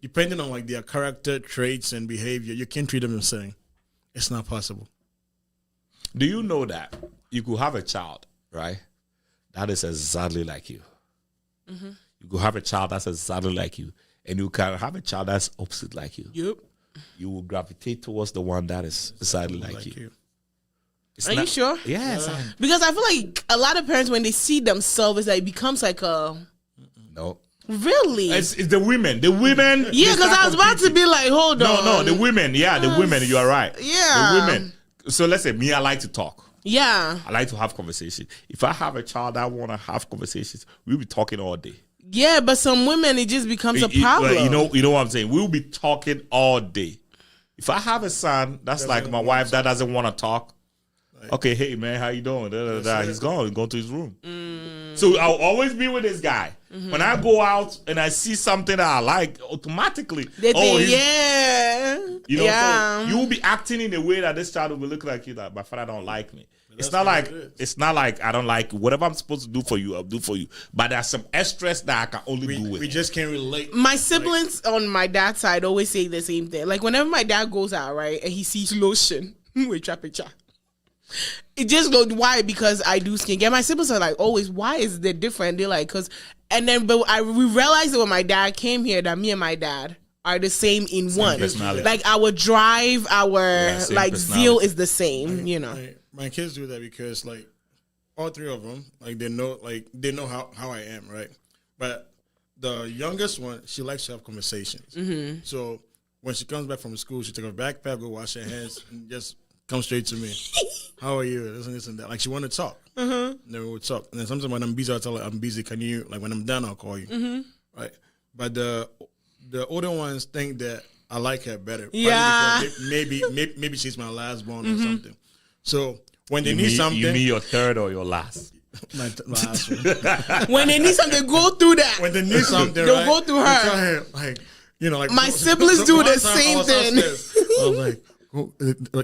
Depending on like their character, traits, and behavior, you can't treat them the same. It's not possible. Do you know that you could have a child, right, that is exactly like you? You could have a child that's exactly like you, and you can have a child that's opposite like you. Yep. You will gravitate towards the one that is exactly like you. Are you sure? Yes. Because I feel like a lot of parents, when they see themselves, it becomes like a... No. Really? It's the women. The women... Yeah, because I was about to be like, hold on. No, the women. Yeah, the women. You are right. Yeah. The women. So let's say me, I like to talk. Yeah. I like to have conversations. If I have a child that want to have conversations, we'll be talking all day. Yeah, but some women, it just becomes a problem. You know what I'm saying? We'll be talking all day. If I have a son that's like my wife that doesn't want to talk, okay, hey man, how you doing? He's gone to his room. So I'll always be with this guy. When I go out and I see something that I like, automatically, They think, he's- yeah. you know, yeah. so you will be acting in a way that this child will be looking like you, like my father don't like me. It's that's not what like it is. it's not like I don't like whatever I'm supposed to do for you, I'll do for you. But there's some extras that I can only do with We it. just can't relate. My siblings on my dad's side always say the same thing. Like whenever my dad goes out, right, and he sees lotion, wait, trap picture. It just goes why? Because I do skincare. My siblings are like always, why is it different? They're like, cause, and then but we realized that when my dad came here that me and my dad are the same in one. personality. Like our drive, our same like zeal personality. is the same. You know. My kids do that because like all three of them, like they know how I am, right? But the youngest one, she likes to have conversations. Mm-hmm. So when she comes back from school, she take her backpack, go wash her hands, and just come straight to me. How are you? This and that. Like she want to talk. And then we would talk. And then sometimes when I'm busy, I'll tell her I'm busy. Can you like when I'm done, I'll call you. Right. But the older ones think that I like her better. Probably Yeah. because maybe she's my last born or something. So when they You need mean, something, you mean your third or your last? my last one. When they need something, go through that. When they need something, They'll right, go through you her. tell her, like, you know, like My siblings do one the time same I was thing. upstairs. I was like,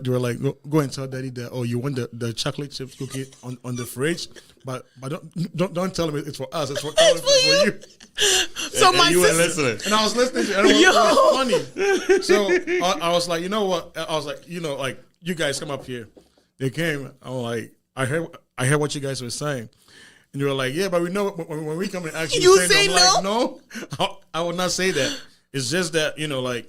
they were like, go and tell daddy that. Oh, you want the chocolate chip cookie on the fridge, but don't tell him it's for us. It's for you. So my And you were sister, listening. And I was listening to it. And it was funny. So I was like, you know what? I was like, you know, like you guys come up here. They came. I'm like, I heard what you guys were saying. And you were like, yeah, but we know when we come and actually You say say them, no? like, no, I would not say that. It's just that, you know, like,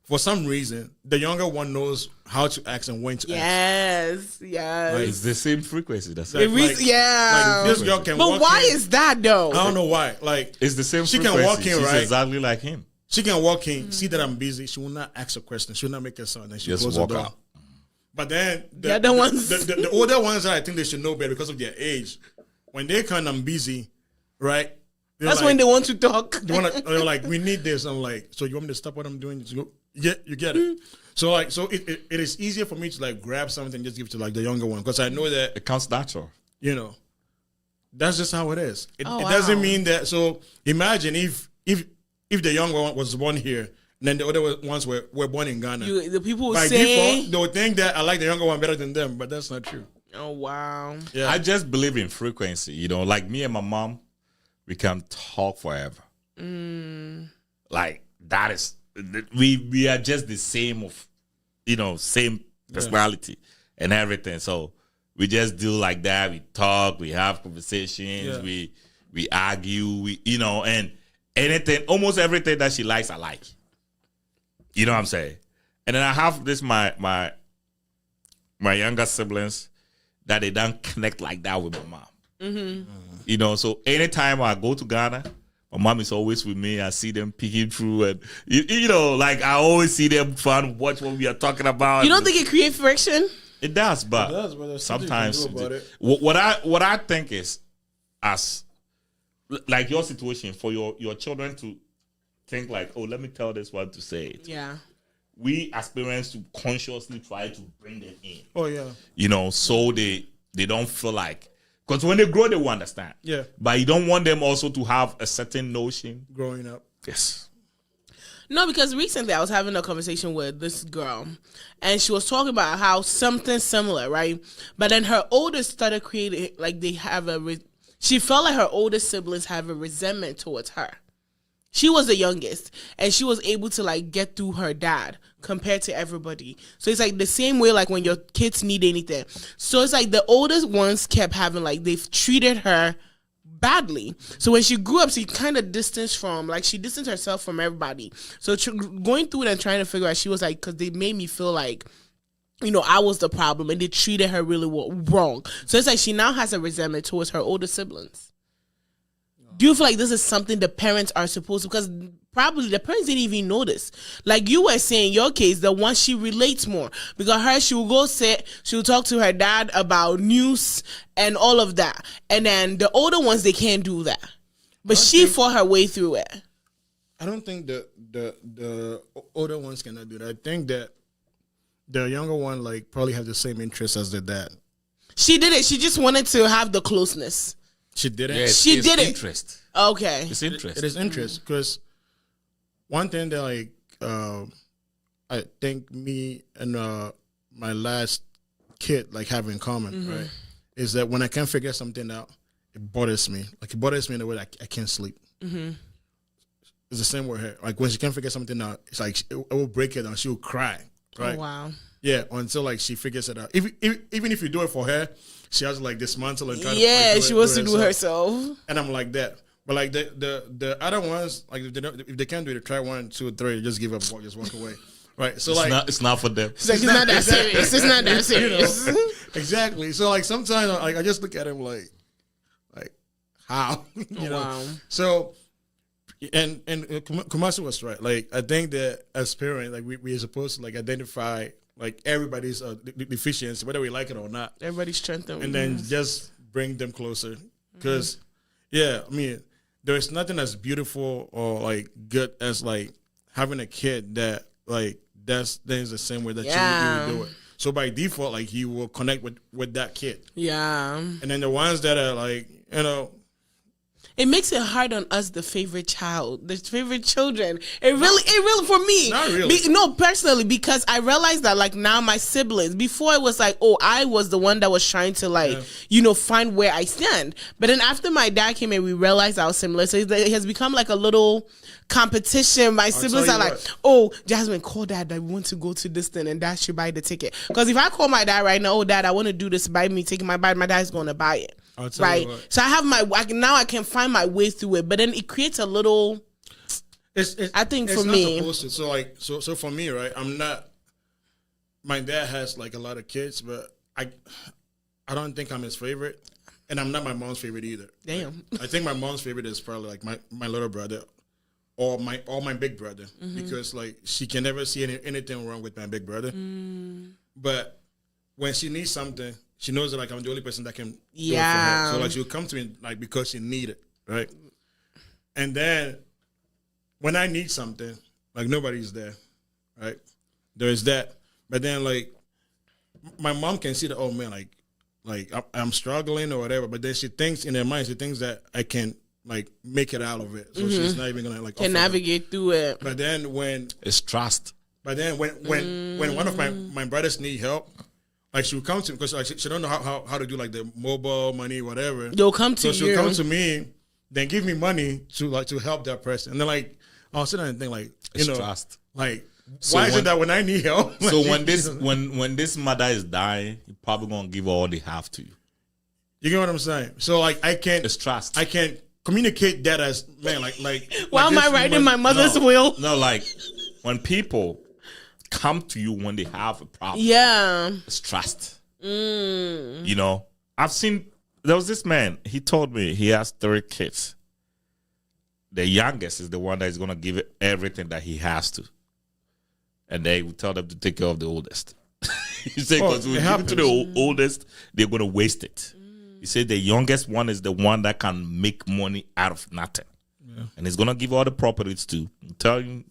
for some reason, the younger one knows how to act and when to act. yes. It's the same frequency. That's Like, it. Yeah. Like, this girl can But walk why in. is that though? I don't know why. Like, It's the same she frequency. can walk in, She's right? exactly like him. She can walk in, see that I'm busy. She will not ask a question. She will not make a sound. Then she Just close the walk door. out. But then The other ones- the older ones that I think they should know better because of their age, when they come, I'm busy, right? They're That's like, when they want to talk. they're like, we need this. I'm like, so you want me to stop what I'm doing? Yeah, you get it. So like, so it is easier for me to like grab something and just give it to like the younger one because I know that, It comes natural. you know, that's just how it is. It Oh, doesn't wow. mean that. So imagine if the younger one was born here, and then the other ones were born in Ghana. The people will By say, default, they would think that I like the younger one better than them, but that's not true. "Oh wow." Yeah. I just believe in frequency. You know, like me and my mom, we can talk forever. Like that is we are just the same of, you know, same personality and everything. So we just do like that. We talk, we have conversations, Yeah. we argue, we, you know, and anything, almost everything that she likes, I like. You know what I'm saying? And then I have this my younger siblings that they don't connect like that with my mom. You know, so anytime I go to Ghana, my mom is always with me. I see them peeking through, and you know, like I always see them fun, watch what we are talking about. You don't think it creates friction? It does, but, It does, but there's something you can sometimes do about it. what I think is, as like your situation, for your children to think like, oh, let me tell this one to say it. Yeah. We as parents to consciously try to bring them in. Oh yeah. You know, so they don't feel like, because when they grow, they will understand. Yeah. But you don't want them also to have a certain notion. Growing up. Yes. No, because recently I was having a conversation with this girl, and she was talking about how something similar, right? But then her oldest started creating, like they have she felt like her older siblings have a resentment towards her. She was the youngest, and she was able to like get through her dad compared to everybody. So it's like the same way, like when your kids need anything. So it's like the oldest ones kept having like they've treated her badly. So when she grew up, she kind of distanced herself from everybody. So going through it and trying to figure out, she was like, because they made me feel like, you know, I was the problem, and they treated her really wrong. So it's like she now has a resentment towards her older siblings. Do you feel like this is something the parents are supposed to, because probably the parents didn't even notice. Like you were saying, your case, the one she relates more, because she will go she'll talk to her dad about news and all of that. And then the older ones, they can't do that. But she fought her way through it. I don't think the older ones cannot do that. I think that the younger one like probably have the same interests as the dad. She did it. She just wanted to have the closeness. She didn't. Yes, She it's did it. interest. Okay. It's interest. It is interest because one thing that like I think me and my last kid like have in common, right, is that when I can't figure something out, it bothers me. Like it bothers me in a way that I can't sleep. It's the same with her. Like when she can't figure something out, it's like it will break her down. She will cry. Right. Oh, wow. Yeah, until like she figures it out. Even if you do it for her, she has to like dismantle and try to Yeah, like, she wants to do herself. herself. And I'm like that. But like the other ones, like if they can't do it, try 1, 2, 3, just give up, just walk away. Right. So It's not for them. It's like, it's not that serious. It's not that serious. Exactly. So like sometimes like I just look at him like how you know. Wow. So and Kumasi was right. Like I think that as parents, like we are supposed to like identify like everybody's deficiency, whether we like it or not, Everybody's strengthened. and then just bring them closer. Because yeah, I mean, there's nothing as beautiful or like good as like having a kid that like that's the same way that you would do it. So by default, like you will connect with that kid. Yeah. And then the ones that are like, you know, It makes it hard on us, the favorite child, the favorite children. It really, for me. Not really. No, personally, because I realized that, like, now my siblings, before it was like, oh, I was the one that was trying to, like, find where I stand. But then after my dad came in, we realized I was similar. So it has become like a little competition. My siblings are like, oh, Jasmine, call dad that we want to go to this thing and dad should buy the ticket. Because if I call my dad right now, oh, dad, I want to do this, buy me ticket, my dad's going to buy it. Right, so I have now I can find my way through it, but then it creates a little. I think for me, so for me, right? I'm not. My dad has like a lot of kids, but I don't think I'm his favorite, and I'm not my mom's favorite either. Damn, right? I think my mom's favorite is probably like my little brother, or my big brother, because like she can never see anything wrong with my big brother, but when she needs something. She knows that like I'm the only person that can do it for her. So like she'll come to me like because she need it, right? And then when I need something, like nobody's there, right? There is that. But then like my mom can see that, oh man, like I'm struggling or whatever. But then she thinks in her mind, she thinks that I can like make it out of it. So she's not even gonna like can navigate through it. But then when it's trust. But then when one of my brothers need help. Like she would come to me because like she don't know how to do like the mobile money, whatever. They'll come to you. So she'll come to me, then give me money to help that person. And then like I'll sit down and think like, it's trust. Like why is it that when I need help? So when this mother is dying, you're probably gonna give all they have to you. You get what I'm saying? So like it's trust. I can't communicate that as man like why am I writing my mother's will? No, like when people come to you when they have a problem. Yeah. It's trust. You know, there was this man, he told me he has 3 kids. The youngest is the one that is going to give it everything that he has to. And they will tell them to take care of the oldest. He said, because we give it to the oldest, they're going to waste it. He said the youngest one is the one that can make money out of nothing. Yeah. And he's going to give all the properties to. Tell you,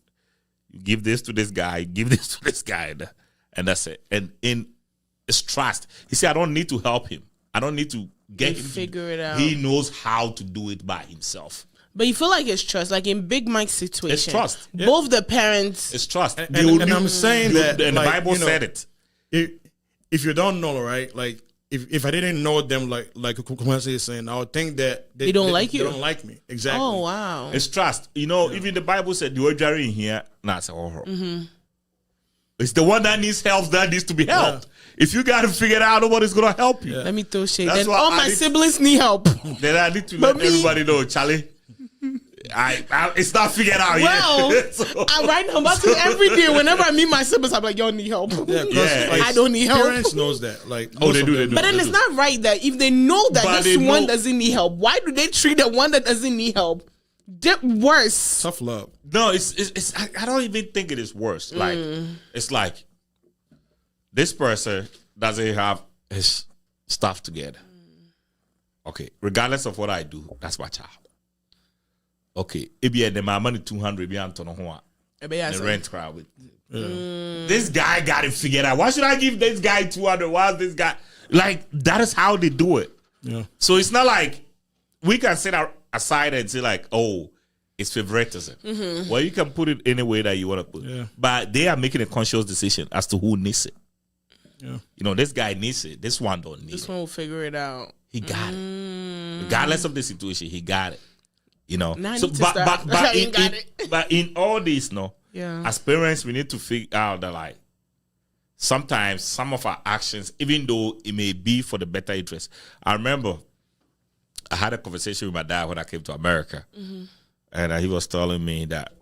give this to this guy, give this to this guy, and that's it. And it's trust. He said, I don't need to help him. I don't need to get him to figure it out. He knows how to do it by himself. But you feel like it's trust. Like in Big Mike's situation, it's trust. Both the parents. It's trust. And I'm saying that, and like, the Bible said it. If you don't know, right? Like if I didn't know them, like Kumasi is saying, I would think that they don't like you. They don't like me. Exactly. Oh wow. It's trust. You know, even the Bible said you are in here. Nah, it's It's the one that needs help that needs to be helped. Yeah. If you got to figure it out, nobody's gonna help you. Let me throw shade. Then all my siblings need help. Then I need to let everybody know, Charlie. It's not figured out yet. Well, So. I'm right now. But every day, whenever I meet my siblings, I'm like, y'all need help. Yeah, like, I don't need help. Parents knows that. Like, they do. But then it's not right that if they know that this one doesn't need help, why do they treat the one that doesn't need help worse? Tough love. No, it's. I don't even think it is worse. Like it's like this person doesn't have his stuff together. Okay, regardless of what I do, that's my child. Okay, if my money 200, be Anton the rent crowd with. This guy got it figured out. Why should I give this guy 200? Why is this guy like that? Is how they do it. Yeah. So it's not like we can sit aside and say like, oh, it's favoritism. Well, you can put it any way that you want to put it. Yeah. But they are making a conscious decision as to who needs it. Yeah. You know, this guy needs it. This one don't need This it. one will figure it out. He got it. Regardless of the situation, he got it. You know. Now I need to start. But in all this, no, Yeah. as parents, we need to figure out that like sometimes some of our actions, even though it may be for the better interest. I remember I had a conversation with my dad when I came to America. And he was telling me that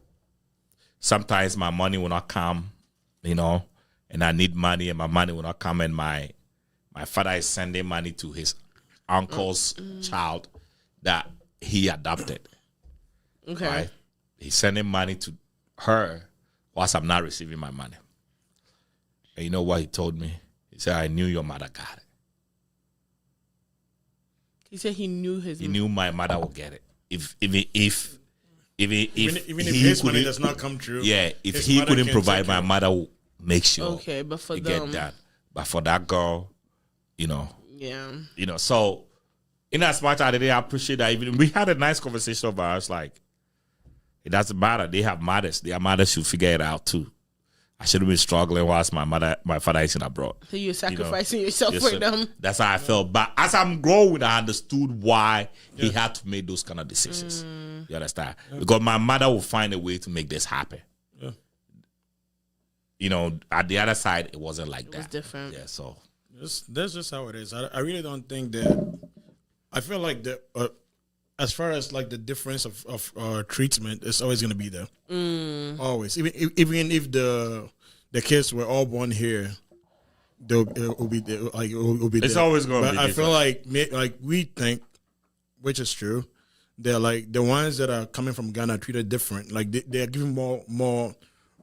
sometimes my money will not come, you know, and I need money and my money will not come, and my father is sending money to his uncle's child that he adopted. Okay. Right? He's sending money to her whilst I'm not receiving my money. And you know what he told me? He said, I knew your mother got it. He said he knew He knew my mother would get it. Even if his money does not come true. Yeah, if his he mother couldn't can provide, take my it. mother will make sure. Okay, but for to them, get that. But for that girl, you know, yeah. So in as much as I appreciate that, even we had a nice conversation about us, like it doesn't matter. They have mothers. Their mothers should figure it out too. I shouldn't be struggling whilst my father is in abroad. So you're sacrificing yourself Yes, for sir. them. That's how I felt. But as I'm growing, I understood why he had to make those kind of decisions. You understand? Because my mother will find a way to make this happen. Yeah. You know, at the other side, it wasn't like that. It was different. Yeah, so. That's just how it is. I really don't think that. I feel like that. As far as like the difference of treatment, it's always going to be there. Always, even if the kids were all born here, it will be like it will be. It's there. always going to be. I different. feel like we think, which is true, they're like the ones that are coming from Ghana are treated different. Like they are given more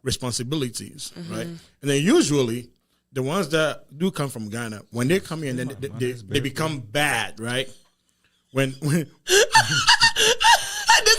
responsibilities, right? And then usually the ones that do come from Ghana, when they come here and then they become bad, right? When This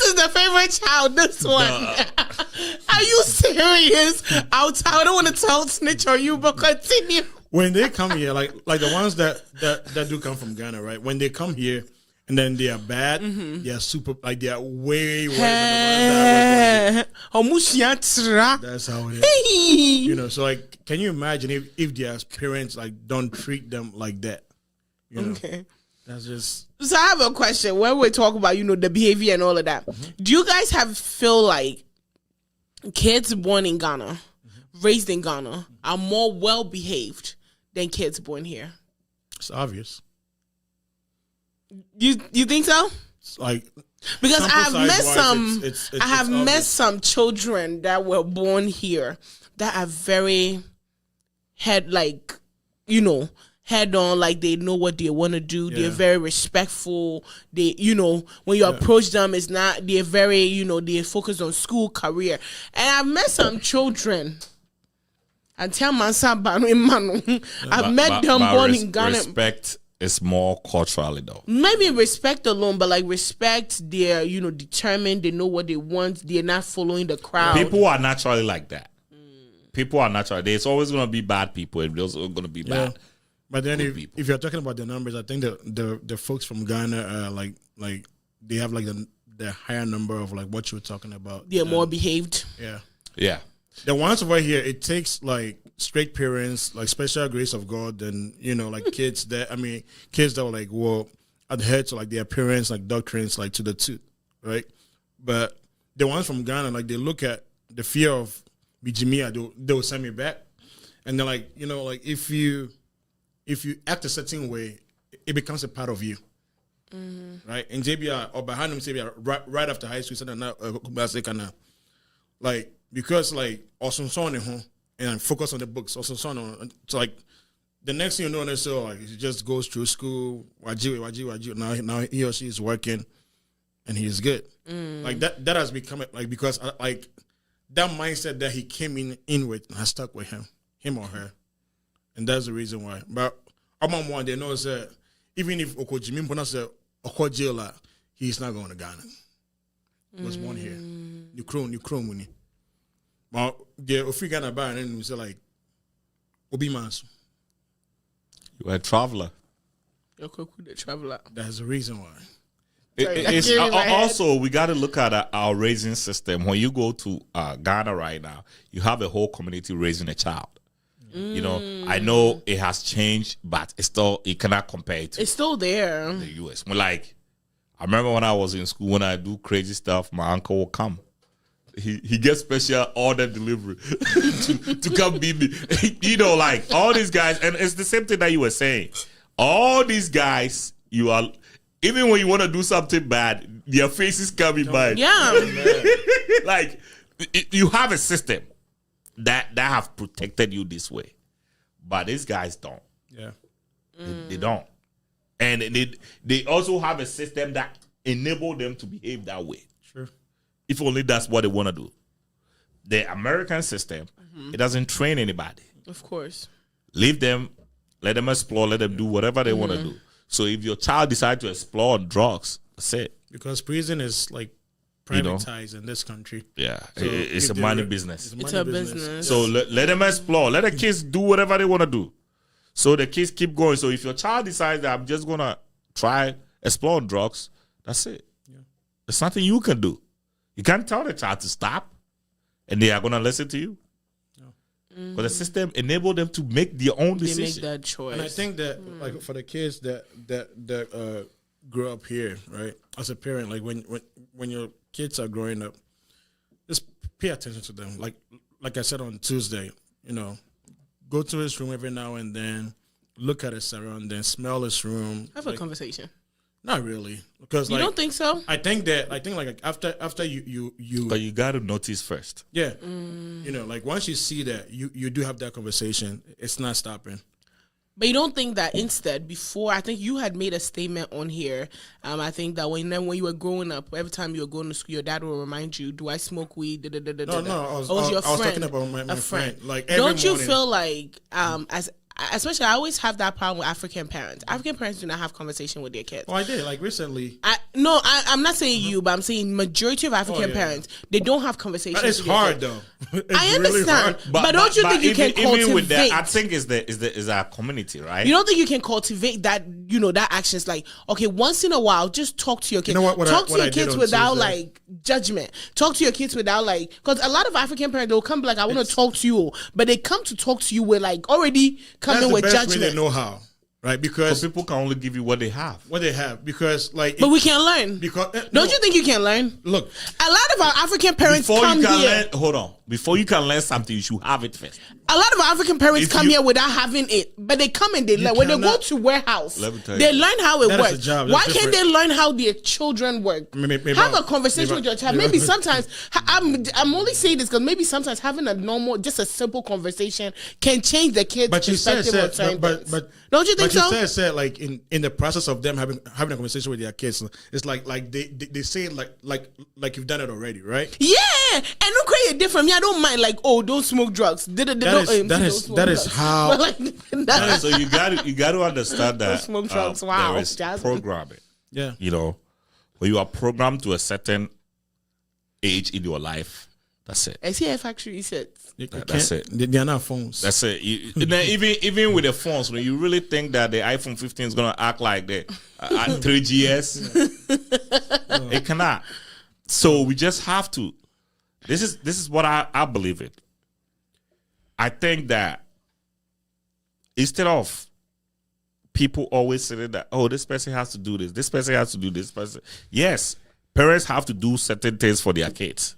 is the favorite child. This one. Are you serious? I don't want to tell snitch on you, but continue. when they come here, like the ones that do come from Ghana, right? When they come here and then they are bad, they are super, like they are way worse than the ones that are. That's how it is. You know, so like, can you imagine if their parents like don't treat them like that? You know? Okay. That's just. So I have a question. When we talk about, the behavior and all of that, do you guys feel like kids born in Ghana, raised in Ghana, are more well behaved than kids born here? It's obvious. You think so? It's like Because I have met it's I have met obvious. some children that were born here that are very head on, like they know what they want to do. Yeah. They're very respectful. They, when you approach them, it's not, they're very, they're focused on school, career. And I've met some children. And tell myself, I've met them born in Ghana. Respect is more culturally though. Maybe respect alone, but like respect, they're, determined. They know what they want. They're not following the crowd. People are naturally like that. People are naturally. There's always going to be bad people. And there's always going to be bad. But then people. if you're talking about the numbers, I think the folks from Ghana are like they have like the higher number of like what you were talking about. They're more behaved. Yeah. Yeah. The ones over here, it takes like straight parents, like special grace of God, and like kids that were like adhere to like their parents like doctrines like to the tooth, right? But the ones from Ghana, like they look at the fear of Bijimia, they'll send me back, and they're like, like if you act a certain way, it becomes a part of you. Right? And JBR or behind him JBR right after high school said like because like also and focus on the books, also so like the next thing you know, so like he just goes through school, waji. Now he or she is working and he is good. Like that has become like because like that mindset that he came in with has stuck with him or her. And that's the reason why. But among one, they know that even if Okojimi Mpona Okojela, he's not going to Ghana. He was born here. New Chrome money. But the Ofi Ghana bar and then we say like Obi Mansu. You were a traveler. You're the traveler. That's the reason why. Also, we got to look at our raising system. When you go to Ghana right now, you have a whole community raising a child. You know, I know it has changed, but it's still, you cannot compare it to it's still there. the US. Like, I remember when I was in school, when I do crazy stuff, my uncle will come. He gets special order delivery to come beat me. You know, like all these guys, and it's the same thing that you were saying. All these guys, you are, even when you want to do something bad, their faces coming by. Yeah. Like, you have a system that have protected you this way, but these guys don't. Yeah. They don't, and they also have a system that enable them to behave that way. Sure. If only that's what they want to do. The American system, it doesn't train anybody. Of course. Leave them, let them explore, let them do whatever they want to do. So if your child decides to explore drugs, that's it. Because prison is like privatized in this country. Yeah, So it's a if money they're- business. It's a business. So let them explore. Let the kids do whatever they want to do. So the kids keep going. So if your child decides that I'm just going to try exploring drugs, that's it. Yeah. There's nothing you can do. You can't tell the child to stop and they are going to listen to you. But the system enabled them to make their own They decision. make that choice. And I think that like for the kids that grew up here, right? As a parent, like when your kids are growing up, just pay attention to them. Like I said on Tuesday, you know, go to his room every now and then, look at his surroundings, smell his room. Have a conversation. Not really, because You don't think so? I think like after you But you got to notice first. yeah, you know, like once you see that you do have that conversation, it's not stopping. But you don't think that instead, before, I think you had made a statement on here. I think that when you were growing up, every time you were going to school, your dad will remind you, "Do I smoke weed?" No, I was talking about my friend. Like every don't you morning, feel like especially I always have that problem with African parents. African parents do not have conversation with their kids. Oh, I did. Like recently. I'm not saying you, but I'm saying majority of African parents, they don't have conversations. But it's with their hard kids. though. It's I really understand, hard. but don't you think you can cultivate? Even with that, I think is our community, right? You don't think you can cultivate that, that actions like, okay, once in a while, just talk to your kids. You know what talk to your I did kids on without Tuesday? like judgment. Talk to your kids without like, because a lot of African parents, they'll come be like, I want to talk to you, but they come to talk to you with like already coming with That's the best judgment. way they know how, right? Because So people can only give you what they have. because like But we can learn. because Don't you think you can learn? look, A lot of our African parents Before come you can here. learn, hold on. Before you can learn something, you should have it first. A lot of our African parents If come you- here without having it, but they come and they learn. When they go cannot- to warehouse, Let me tell they you. learn how it That is works. a job. Why That's can't they learn how their children work? Maybe Have a I'll- conversation with your child. Maybe sometimes I'm only saying this because maybe sometimes having a normal, just a simple conversation can change the kid's but you perspective on certain things. but Don't you think but so? you said like in the process of them having a conversation with their kids, it's like they say it like you've done it already, right? Yeah, and don't create it different. Me, I don't mind like, oh, don't smoke drugs. That is how. But like, So you got to understand that Smoke drugs. Wow, there is Jasmine. programming. Yeah. You know, when you are programmed to a certain age in your life, that's it. I see a factory sets. That's it. They are not phones. That's it. And then even with the phones, when you really think that the iPhone 15 is gonna act like the 3GS, it cannot. So we just have to. This is what I believe it. I think that instead of people always saying that, oh, this person has to do this person has to do this person. Yes, parents have to do certain things for their kids.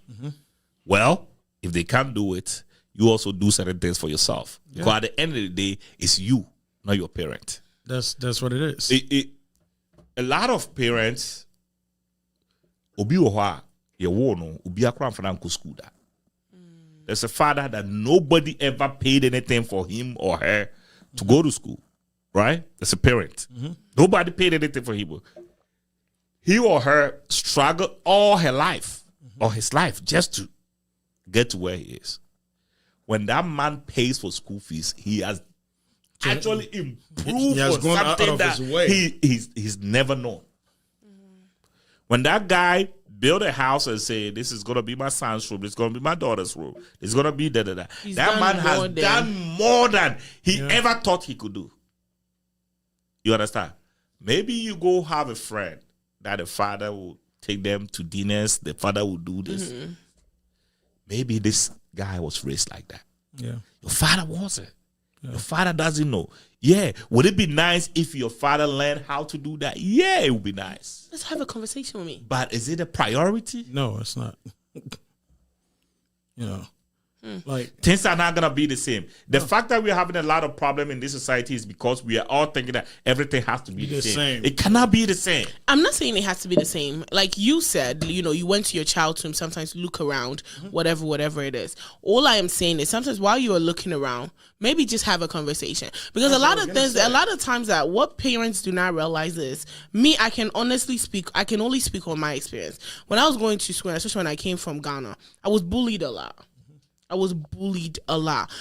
Well, if they can't do it, you also do certain things for yourself. Because at the end of the day, it's you, not your parent. That's what it is. A lot of parents, obi oha ye wo no obi akra mfana nko school da. There's a father that nobody ever paid anything for him or her to go to school, right? There's a parent. Nobody paid anything for him. He or her struggled all her life or his life just to get to where he is. When that man pays for school fees, he has actually improved He has on gone out something of that his way. he's never known. When that guy built a house and say, this is going to be my son's room, this is going to be my daughter's room, this is going to be da-da-da. He's That done man has more than- done more than he ever thought he could do. You understand? Maybe you go have a friend that the father will take them to dinners, the father will do this. Maybe this guy was raised like that. Yeah. Your father wasn't. Your father doesn't know. Yeah. Would it be nice if your father learned how to do that? Yeah, it would be nice. Let's have a conversation with me. But is it a priority? No, it's not. Like Things are not gonna be the same. The fact that we're having a lot of problem in this society is because we are all thinking that everything has to be the same. It cannot be the same. I'm not saying it has to be the same. Like you said, you went to your child's room, sometimes look around, whatever it is. All I am saying is sometimes while you are looking around, maybe just have a conversation. Because a lot of times that what parents do not realize is, me, I can only speak on my experience. When I was going to school, especially when I came from Ghana, I was bullied a lot.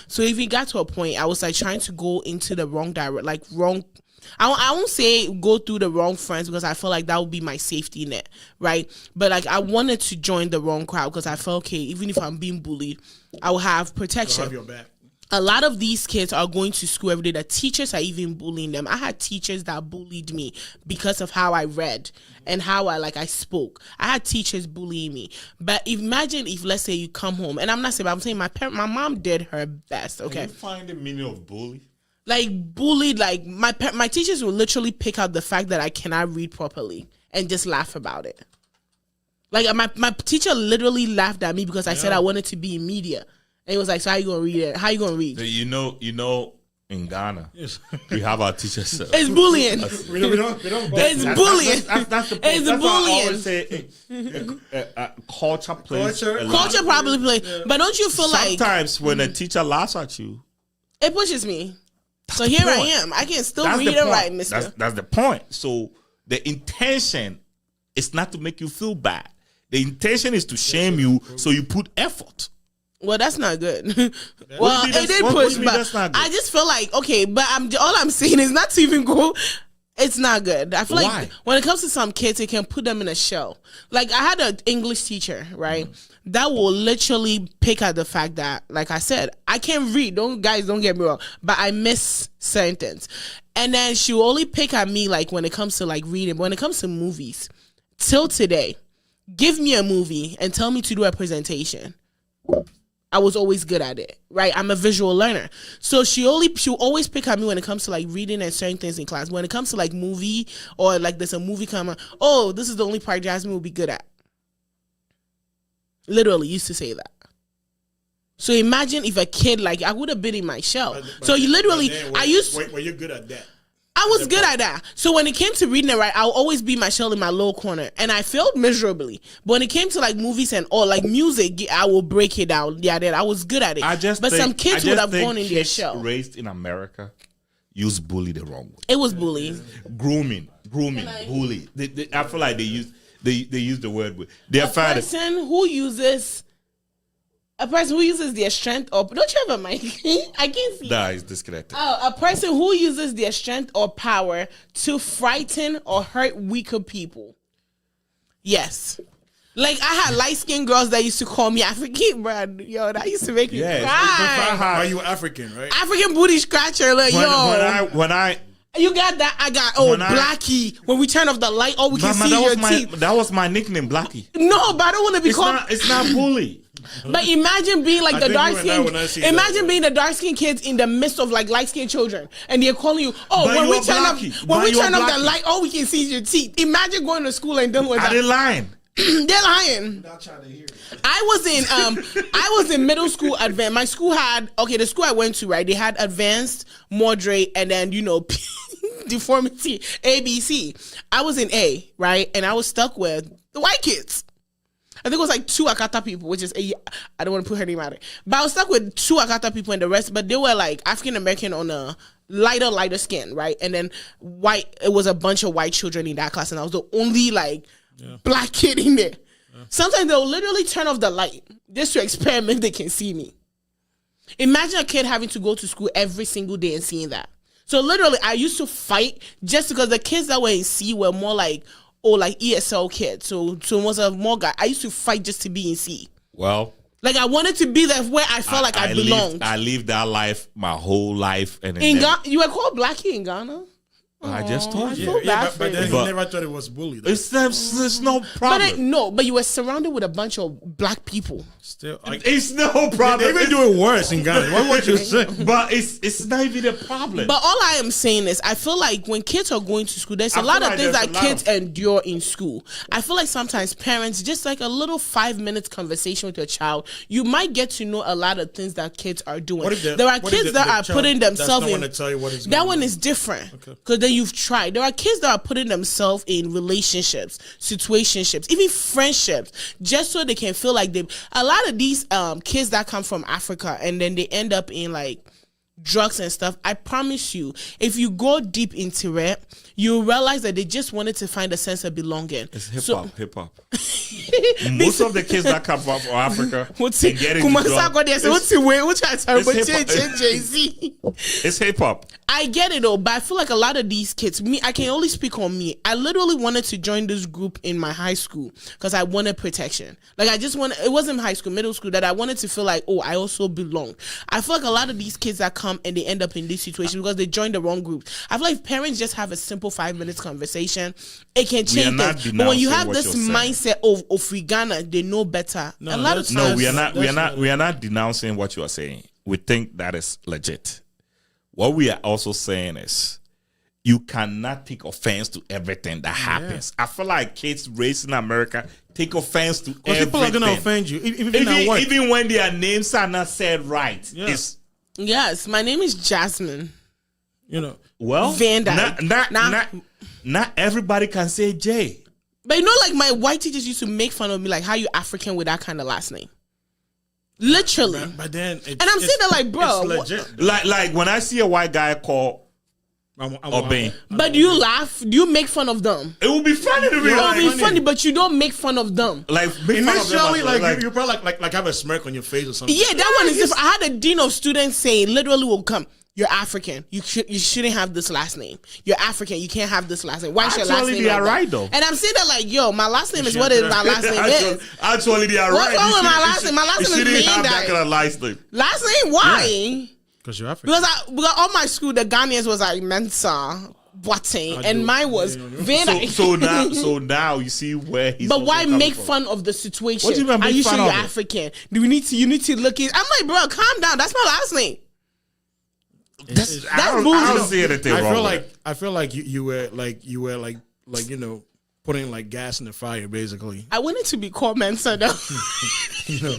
So if it got to a point, I was like trying to go into the wrong I won't say go through the wrong friends because I felt like that would be my safety net, right? But like I wanted to join the wrong crowd because I felt, okay, even if I'm being bullied, I will have protection. have your back. A lot of these kids are going to school every day. The teachers are even bullying them. I had teachers that bullied me because of how I read and how I spoke. I had teachers bullying me. But imagine if, let's say, you come home, and I'm not saying, but I'm saying my mom did her best. Okay, Can you find the meaning of bully? Like bullied, like my teachers will literally pick out the fact that I cannot read properly and just laugh about it. Like my teacher literally laughed at me because I said I wanted to be in media. And he was like, so how you gonna read it? How you gonna read? You know, in Ghana, we have our teachers. It's bullying. We don't It's bullying. That's the point. It's That's bullying. why I always say culture plays. Culture probably play, but don't you feel Sometimes when a teacher laughs at you, it pushes me? So here I am. I can still read and write, mister. That's the point. So the intention is not to make you feel bad. The intention is to shame you, so you put effort. Well, that's not good. Well, it did push, but I just feel like, okay, but all I'm saying is not to even go. It's not good. I feel like when it comes to some kids, it can put them in a shell. Like I had an English teacher, right, that will literally pick at the fact that, like I said, I can't read. Don't get me wrong, but I miss sentence. And then she will only pick at me like when it comes to like reading. But when it comes to movies, till today, give me a movie and tell me to do a presentation. I was always good at it, right? I'm a visual learner. So she'll always pick at me when it comes to like reading and certain things in class. When it comes to like movie or like there's a movie coming, oh, this is the only part Jasmine will be good at. Literally used to say that. So imagine if a kid, like I would have been in my shell. Were you good at that? I was good at that. So when it came to reading and writing, I'll always be my shell in my low corner. And I failed miserably. But when it came to like movies and all, like music, I will break it down. Yeah, I was good at it. Some kids would have gone in their shell. Raised in America, use bully the wrong way. It was bullying. Grooming, bully. I feel like they use the word. They're a person who uses their strength or don't you have a mic? I can't see. Nah, it's disconnected. Oh, a person who uses their strength or power to frighten or hurt weaker people. Yes. Like I had light-skinned girls that used to call me African, bro. Yo, that used to make me cry. Are you African, right? African booty scratcher, like when I you got that? I got Blackie. When we turn off the light, all we can see your teeth. That was my nickname, Blackie. No, but I don't want to be called. It's not bully. But imagine being like the dark skin. Imagine being the dark skinned kids in the midst of like light skinned children, and they're calling you. Oh, when we turn off the light, all we can see is your teeth. Imagine going to school and dealing with that. Are they lying? They're lying. I was in middle school advanced. My school had the school I went to, right? They had advanced, moderate, and then deformity ABC. I was in A, right, and I was stuck with the white kids. I think it was like 2 Akata people, which is I don't want to put her name out of it. But I was stuck with 2 Akata people and the rest, but they were like African American on a lighter skin, right? And then white, it was a bunch of white children in that class, and I was the only black kid in there. Yeah. Sometimes they'll literally turn off the light just to experiment they can see me. Imagine a kid having to go to school every single day and seeing that. So literally, I used to fight just because the kids that were in C were more like ESL kids. So was a more guy. I used to fight just to be in C. Well, like I wanted to be there where I felt like I belonged. I lived that life my whole life, and you were called Blackie in Ghana. I just told you. feel bad for but then you. he never thought it was bully. though. It's no But problem. no, but you were surrounded with a bunch of black people. Still, It's no they problem. even do it worse in Ghana. What would you say? But it's not even a problem. But all I am saying is, I feel like when kids are going to school, there's I a lot feel of like things there's that a lot kids of- endure in school. I feel like sometimes parents, just like a little 5 minute conversation with your child, you might get to know a lot of things that kids are doing. What if There are what if kids that are child putting does themselves not in. want to tell you what is That going one on? is different because then you've tried. There are kids that are putting themselves in relationships, situationships, even friendships, just so they can feel like they. A lot of these kids that come from Africa and then they end up in like drugs and stuff. I promise you, if you go deep into it, you realize that they just wanted to find a sense of belonging. It's hip hop. Most of the kids that come from Africa What's and it? get into drugs, Jay-Z. it's hip hop. I get it though, but I feel like a lot of these kids, I can only speak on me. I literally wanted to join this group in my high school because I wanted protection. Like I just wanted, it wasn't high school, middle school, that I wanted to feel like, oh, I also belong. I feel like a lot of these kids that come and they end up in this situation because they joined the wrong group. I feel like if parents just have a simple 5 minutes conversation, it can We are change not things. But when you denouncing have what this you're saying. mindset of free Ghana, they know better. No, a lot of that's- times, No, we are That's we are not denouncing what you are saying. We think that is legit. What we are also saying is you cannot take offense to everything that happens. I feel like kids raised in America take offense to Because everything. people are gonna offend you, even at work. Even when their names are not said right. Yeah. It's yes, my name is Jasmine. You know, well, Van Dyke. not everybody can say J. But you know, like my white teachers used to make fun of me, like, how you African with that kind of last name? Literally. but then, And I'm sitting there like, bro, it's legit. Like when I see a white guy call Obin, but do you laugh? Do you make fun of them? it would be funny to me. It like, would be funny, but you don't make fun of them. like make fun of them Initially, as well, you probably like have a smirk on your face or something. Yeah, that one is different. I had a dean of students saying, literally will come, you're African. You shouldn't have this last name. You're African. You can't have this last name. Why is your last Actually, name they like are that? right, though. And I'm saying that like, yo, my last name is what is my last name is. Actually, they are What's right. wrong You with my should- last name? My last you name is shouldn't have Van that Dyke. kind of last name. Last name? Why? Because you're African. Because all my school, the Ghanaians was like Mensa, Boateng, and mine was Van Dyke. So now you see where he's. But also why coming make from. fun of the situation? What do you mean Are make you fun sure you're of it? African? You need to look in. I'm like, bro, calm down. That's my last name. I don't see anything wrong. I feel like you were like you know, putting like gas in the fire basically. I wanted to be called Mensa though. You know,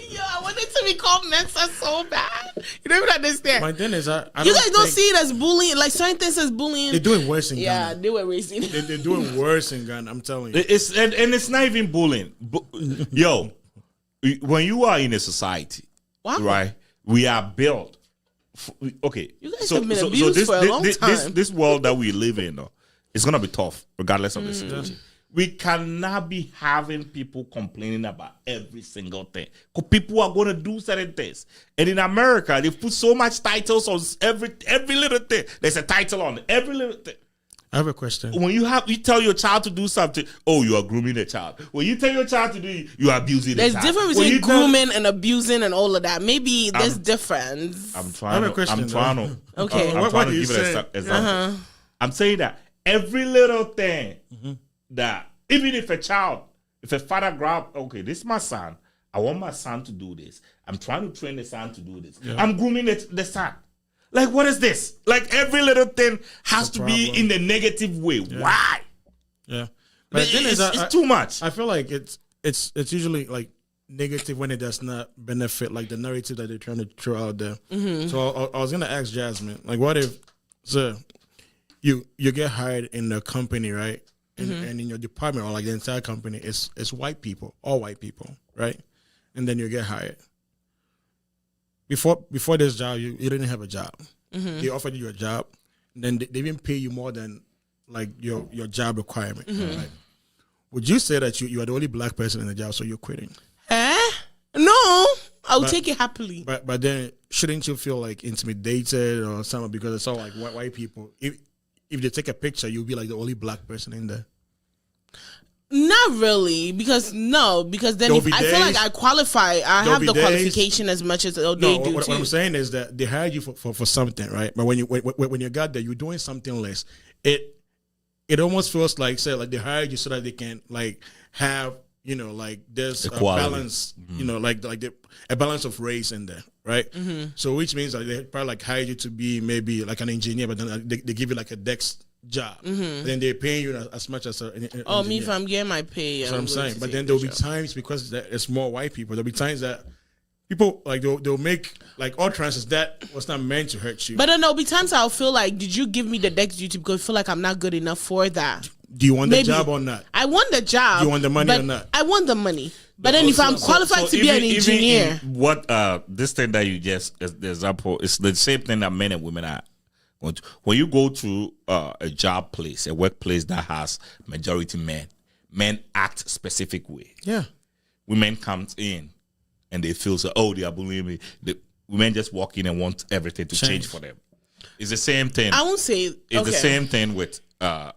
Yo, I wanted to be called Mensa so bad. You don't even understand. my thing is I You guys don't think- see it as bullying. Like certain things as bullying. they're doing worse in Yeah, Ghana. they were raising. They're doing worse in Ghana. I'm telling you. It's and it's not even bullying. Yo, when you are in a society, Wow. right? We are built. Okay, You guys have been abused for a long time. This world that we live in, though, it's gonna be tough regardless of the situation. We cannot be having people complaining about every single thing. Because people are gonna do certain things. And in America, they put so much titles on every little thing. There's a title on every little thing. I have a question. When you tell your child to do something, oh, you are grooming a child. When you tell your child to do it, you are abusing There's a child. difference When between you tell- grooming and abusing and all of that. Maybe there's difference. I'm I have trying a to. question, I'm trying though. to. Okay. I'm What trying to do you give it say? an example. I'm saying that every little thing that, even if a father grab, okay, this is my son. I want my son to do this. I'm trying to train the son to do this. I'm grooming the son. Like, what is this? Like, every little thing has to be in the negative way. Why? Yeah, but the thing is, It's too much. I feel like it's usually like negative when it does not benefit like the narrative that they're trying to throw out there. So I was gonna ask Jasmine, like, what if, so you get hired in a company, right? And in your department or like the entire company, it's white people, all white people, right? And then you get hired. Before this job, you didn't have a job. They offered you a job, and then they even pay you more than like your job requirement. Right? Would you say that you are the only black person in the job, so you're quitting? No, I'll take it happily. But then shouldn't you feel like intimidated or something because it's all like white people? If they take a picture, you'll be like the only black person in there. Not really, because then if I feel like I qualify, I have the qualification as much as they do too. What I'm saying is that they hired you for something, right? But when you got there, you're doing something less. It almost feels like they hired you so that they can like have like there's a balance, like a balance of race in there, right? So which means that they probably like hired you to be maybe like an engineer, but then they give you like a desk job. Then they're paying you as much as an engineer. Me, if I'm getting my pay, that's what I'm saying. But then there'll be times, because it's more white people, there'll be times that people like they'll make like all transfers that was not meant to hurt you. But then there'll be times I'll feel like, did you give me the desk duty because I feel like I'm not good enough for that? Do you want the job or not? I want the job. Do you want the money or not? I want the money. But then if I'm qualified to be an engineer, what this thing that you just the example is the same thing that men and women are. When you go to a job place, a workplace that has majority men act specific way. Yeah. Women come in and they feel they are bullying me. The women just walk in and want everything to change for them. It's the same thing. I won't say it's the same thing with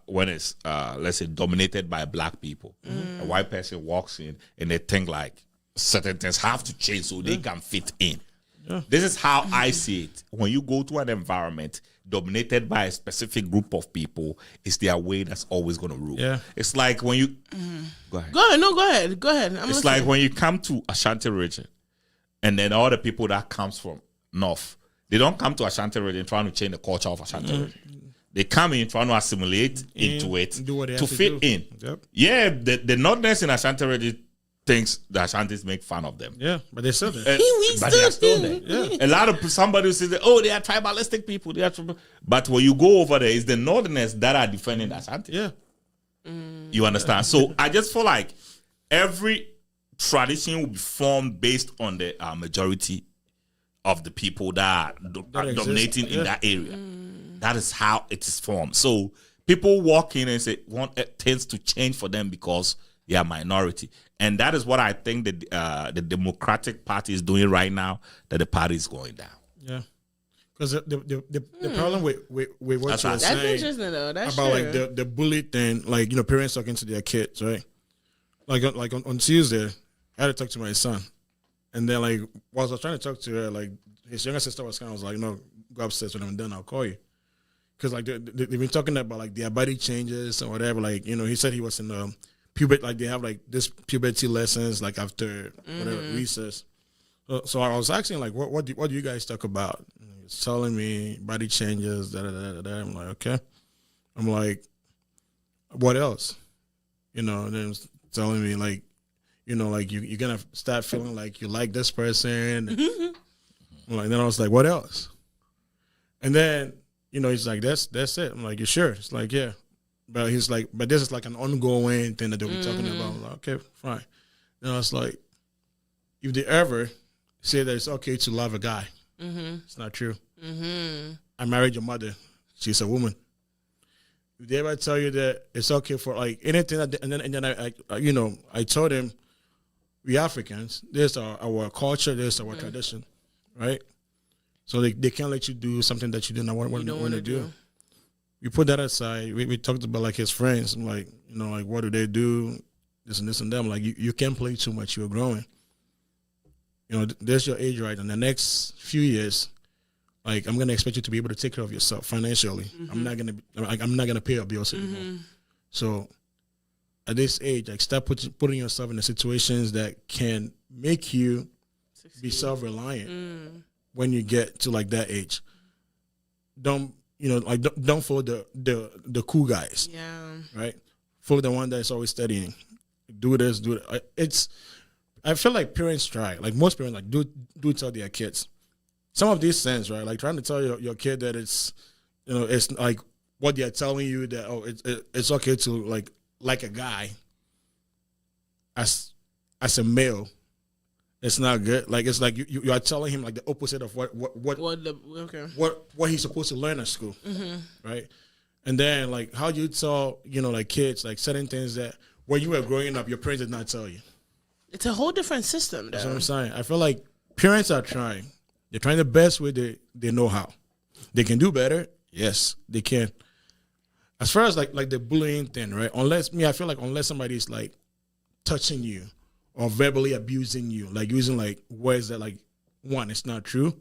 when it's let's say dominated by black people. A white person walks in and they think like certain things have to change so they can fit in. Yeah. This is how I see it. When you go to an environment dominated by a specific group of people, it's their way that's always going to rule. Yeah. It's like when you go ahead. Go ahead. It's like when you come to Ashanti region, and then all the people that comes from North, they don't come to Ashanti region trying to change the culture of Ashanti region. They come in trying to assimilate into it to fit in. Yep. Yeah, the Northerners in Ashanti region thinks the Ashantis make fun of them. Yeah, but they're still there. But they are still there. Yeah. A lot of somebody who says, they are tribalistic people. But when you go over there, it's the Northerners that are defending the Ashantis. Yeah. You understand? So I just feel like every tradition will be formed based on the majority of the people that are dominating in that area. That is how it is formed. So people walk in and say want things to change for them because they are minority. And that is what I think the Democratic Party is doing right now, that the party is going down. Yeah. Because the problem with what you're saying, that's interesting though. That's about true. like the bully thing, like parents talking to their kids, right? Like on Tuesday, I had to talk to my son, and then like while I was trying to talk to her, like his younger sister was kind of like, go upstairs when I'm done, I'll call you. Because like they've been talking about like their body changes or whatever. Like he said he was in puberty, like they have like this puberty lessons like after whatever recess. So I was asking like, what do you guys talk about? He's telling me body changes, da da da da. I'm like, okay. I'm like, what else? And then he's telling me like, like you're gonna start feeling like you like this person. I'm like, then I was like, what else? And then he's like, that's it. I'm like, you sure? It's like, yeah. But he's like, but this is like an ongoing thing that they'll be talking about. I'm like, okay, fine. Then I was like, if they ever say that it's okay to love a guy, it's not true. I married your mother. She's a woman. If they ever tell you that it's okay for like anything, and then I told him, we Africans, there's our culture, there's our tradition, right? So they can't let you do something that you do not want to do. We put that aside. We talked about like his friends. I'm like, like what do they do? This and this and that. I'm like, you can't play too much. You're growing. There's your age, right? In the next few years, like I'm gonna expect you to be able to take care of yourself financially. I'm not gonna pay your bills anymore. So at this age, like start putting yourself in the situations that can make you be self-reliant when you get to like that age. Don't follow the cool guys. Yeah. Right? Follow the one that's always studying. Do this, do that. I feel like parents try. Like most parents like do tell their kids. Some of these things, right? Like trying to tell your kid that it's it's like what they're telling you that it's okay to like a guy as a male. It's not good. Like it's like you are telling him like the opposite of what he's supposed to learn at school, right? And then like how do you tell like kids like certain things that when you were growing up your parents did not tell you? It's a whole different system. That's what I'm saying. I feel like parents are trying. They're trying the best way they know how. They can do better. Yes, they can. as far as like the bullying thing, right? I feel like unless somebody's like touching you or verbally abusing you, like using like words that like one, it's not true,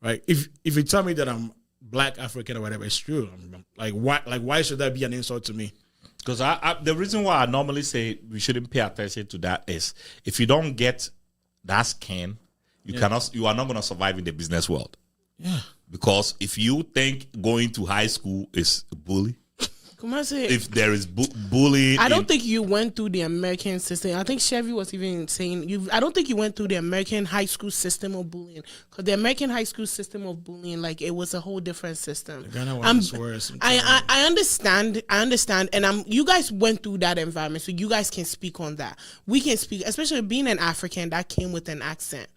right? If you tell me that I'm Black, African, or whatever, it's true. Why should that be an insult to me? Because the reason why I normally say we shouldn't pay attention to that is if you don't get that skin, you are not going to survive in the business world. Yeah. Because if you think going to high school is a bully, if there is bullying, I don't think you went through the American system. I think Chevy was even saying I don't think you went through the American high school system of bullying, because the American high school system of bullying, like, it was a whole different system. I understand, and you guys went through that environment, so you guys can speak on that. We can speak, especially being an African that came with an accent.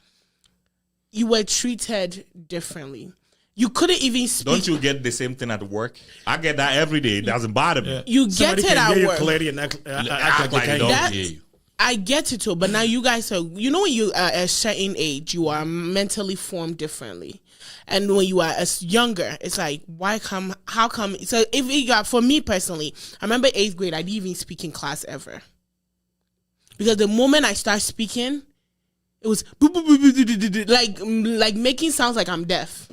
You were treated differently. You couldn't even speak. Don't you get the same thing at work? I get that every day. It doesn't bother me. Yeah. You get it at work. Clearly and act like they don't hear you. I get it too, but now you guys are, when you are at a certain age, you are mentally formed differently. And when you are younger, it's like, how come? So if you got, for me personally, I remember 8th grade, I didn't even speak in class ever. Because the moment I start speaking, it was like making sounds like I'm deaf.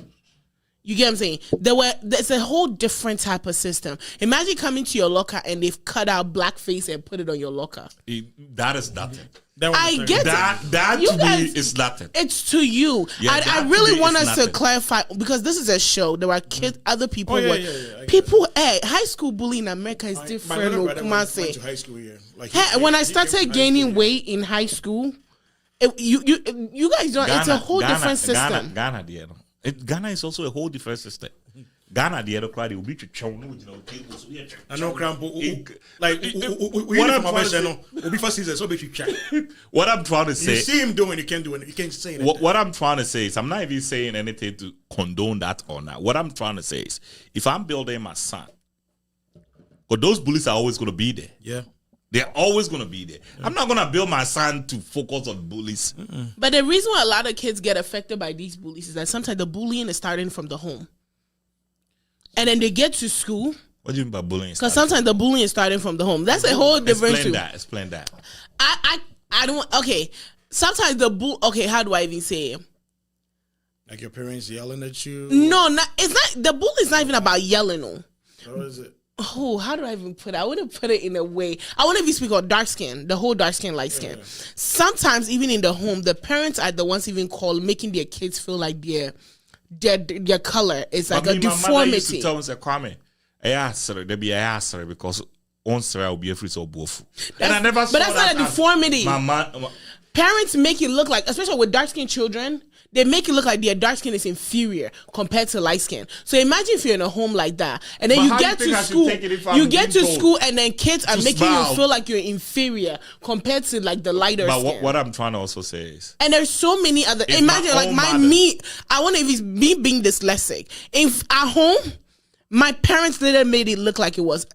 You get what I'm saying? There's a whole different type of system. Imagine coming to your locker and they've cut out blackface and put it on your locker. That is nothing. I get that. That to me is nothing. It's to you. Yeah, I really want us to clarify, because this is a show. There are kids, other people. High school bullying in America is different. My brother went to high school here. When I started gaining weight in high school, you guys don't. It's a whole different system. Ghana is also a whole different system. Ghana, the other crowd, will be to chow. I know, what I'm trying to say, you see him doing, you can't do it. You can't say anything. What I'm trying to say is, I'm not even saying anything to condone that or not. What I'm trying to say is, if I'm building my son, but those bullies are always going to be there. Yeah. They're always going to be there. Yeah. I'm not going to build my son to focus on bullies. But the reason why a lot of kids get affected by these bullies is that sometimes the bullying is starting from the home. And then they get to school. What do you mean by bullying? Because sometimes the bullying is starting from the home. That's a whole different issue. Explain that. I don't, okay. Sometimes how do I even say it? Like your parents yelling at you? No, it's not, the bully is not even about yelling. No. What is it? Oh, how do I even put it? I wouldn't put it in a way. I wouldn't even speak on dark skin, the whole dark skin, light skin. Yeah. Sometimes even in the home, the parents are the ones even making their kids feel like their color is like a deformity. My mother used to tell me, Kwame, there be a because on will be a free so both. And I never saw but that's not a deformity. My parents make it look like, especially with dark skinned children, they make it look like their dark skin is inferior compared to light skin. So imagine if you're in a home like that, and then you get to school, and then kids are making you feel like you're inferior compared to like the lighter skin. But what I'm trying to also say is, and there's so many other. Imagine like I want to even me being dyslexic. If at home, my parents literally made it look like it was.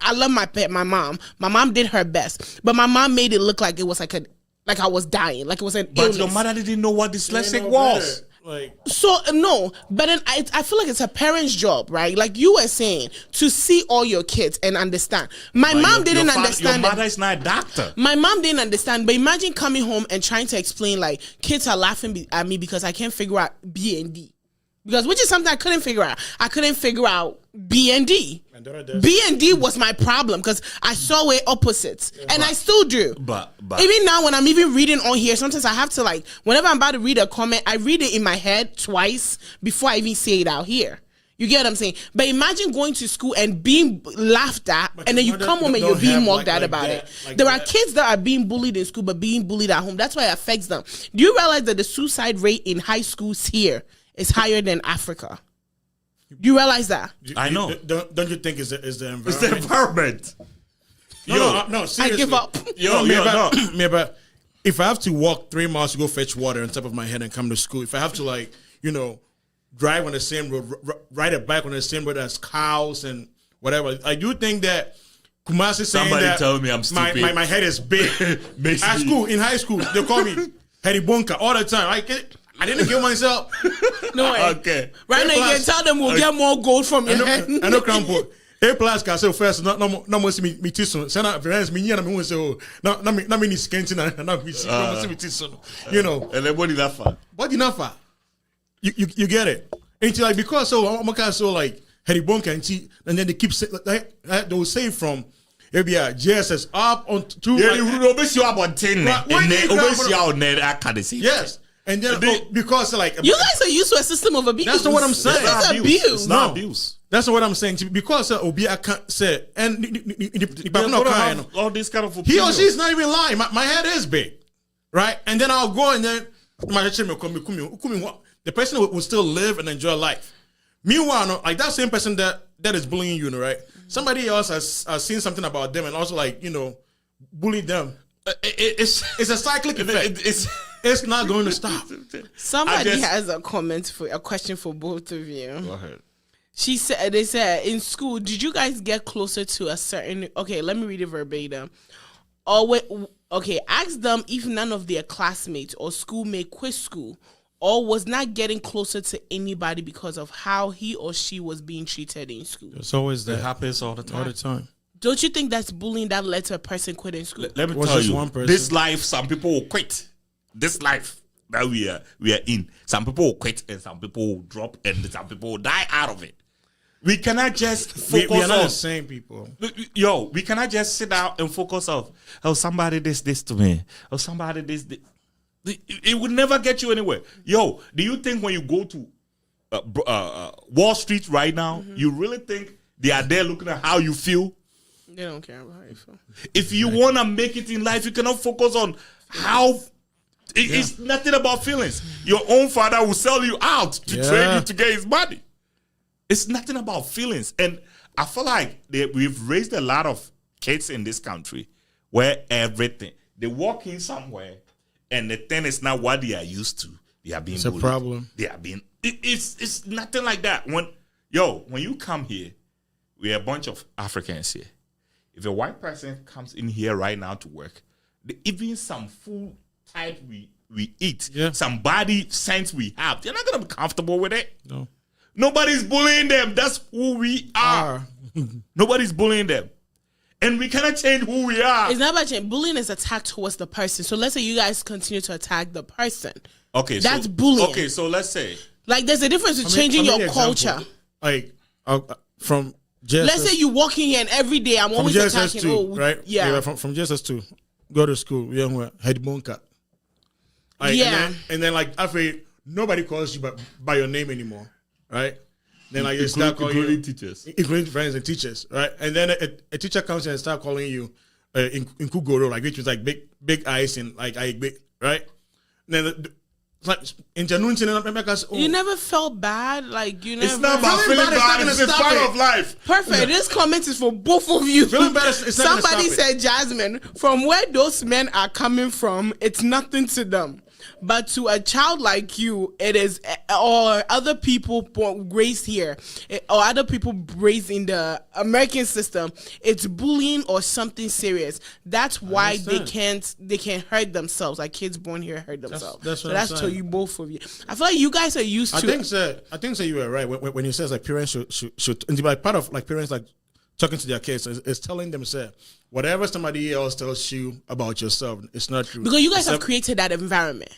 I love my mom. My mom did her best, but my mom made it look like it was like I was dying, like it was an illness. But your mother didn't know what dyslexic was. No, but then I feel like it's a parent's job, right? Like you were saying, to see all your kids and understand. My mom didn't understand. Your mother is not a doctor. My mom didn't understand, but imagine coming home and trying to explain, like, kids are laughing at me because I can't figure out B and D. Which is something I couldn't figure out. I couldn't figure out B and D. B and D was my problem because I saw it opposites, and I still do. But even now, when I'm even reading on here, sometimes I have to, like, whenever I'm about to read a comment, I read it in my head twice before I even say it out here. You get what I'm saying? But imagine going to school and being laughed at, and then you come home and you're being mocked at about it. There are kids that are being bullied in school but being bullied at home. That's why it affects them. Do you realize that the suicide rate in high schools here is higher than Africa? Do you realize that? I know. Don't you think it's the environment? It's the environment. No, seriously. I give up. But if I have to walk 3 miles to go fetch water on top of my head and come to school, if I have to, drive on the same road, ride a bike on the same road as cows and whatever, I do think that Kumasi saying somebody that tell me I'm stupid. My head is big. At school, in high school, they call me Harry Bunker all the time. I didn't kill myself. No way. Okay. Right now, you can tell them we'll get more gold from your head. I know, Crampo. A plus can say first no more see me tison. Send out friends me and me say oh na me ni skenting and na me see me tison. You know. And then what did that for? What enough for? You get it. Ain't like because so I'm kind so like Harry Bonka and then they keep say, like they will say from maybe JSS up on to yeah, you obviously you about 10 and then obviously you on there I can't see. Yes. And then because like you guys are used to a system of abuse. That's not what I'm saying. That's abuse. It's not abuse. That's not what I'm saying. Because Obi I can't say and all this kind of he or she's not even lying. My head is big, right? And then I'll go and then the person will still live and enjoy life. Meanwhile, like that same person that is bullying you, right? Somebody else has seen something about them and also like bully them. It's a cyclic effect. It's not going to stop. Somebody has a question for both of you. Go ahead. They said in school, did you guys get closer to a certain? Okay, let me read it verbatim. Ask them if none of their classmates or schoolmate quit school or was not getting closer to anybody because of how he or she was being treated in school. It's always that. It happens all the time. Don't you think that's bullying that led to a person quitting school? Let me tell you, this life, some people will quit. This life that we are in, some people will quit and some people will drop and some people will die out of it. We cannot just focus we are not on the same people. We cannot just sit down and focus on somebody this to me. Or somebody this. It would never get you anywhere. Do you think when you go to Wall Street right now, you really think they are there looking at how you feel? They don't care about how you feel. If you want to make it in life, you cannot focus on how. It's nothing about feelings. Your own father will sell you out to trade you to get his money. It's nothing about feelings. And I feel like we've raised a lot of kids in this country where everything, they walk in somewhere and the thing is not what they are used to. They are being bullied. It's a problem. They are being, it's nothing like that. When you come here, we're a bunch of Africans here. If a white person comes in here right now to work, even some food type we eat, some body sense we have, they're not going to be comfortable with it. No. Nobody's bullying them. That's who we are. Nobody's bullying them. And we cannot change who we are. It's not about change. Bullying is attack towards the person. So let's say you guys continue to attack the person. Okay. That's bullying. Okay, so let's say. Like there's a difference with changing your culture. Like from JSS. Let's say you walk in here and every day I'm always attacking. Right? Yeah. From JSS2, go to school. Head bunker. And then like after nobody calls you by your name anymore. Right? Then like you start calling including teachers, including friends and teachers, right? And then a teacher comes in and start calling you in Kugoro, like which was like big eyes and like big, right? And then it's like in Janun, you never felt bad, like you never. It's not about feeling bad. It's a part of life. Perfect. This comment is for both of you. Feeling bad is Somebody said, Jasmine, from where those men are coming from, it's nothing to them. But to a child like you, it is, or other people raised here, or other people raised in the American system, it's bullying or something serious. That's why they can't hurt themselves. Like kids born here hurt themselves. That's to you, both of you. I feel like you guys are used to. I think you were right when you says like parents should and like part of like parents like talking to their kids is telling them say whatever somebody else tells you about yourself, it's not true. Because you guys have created that environment.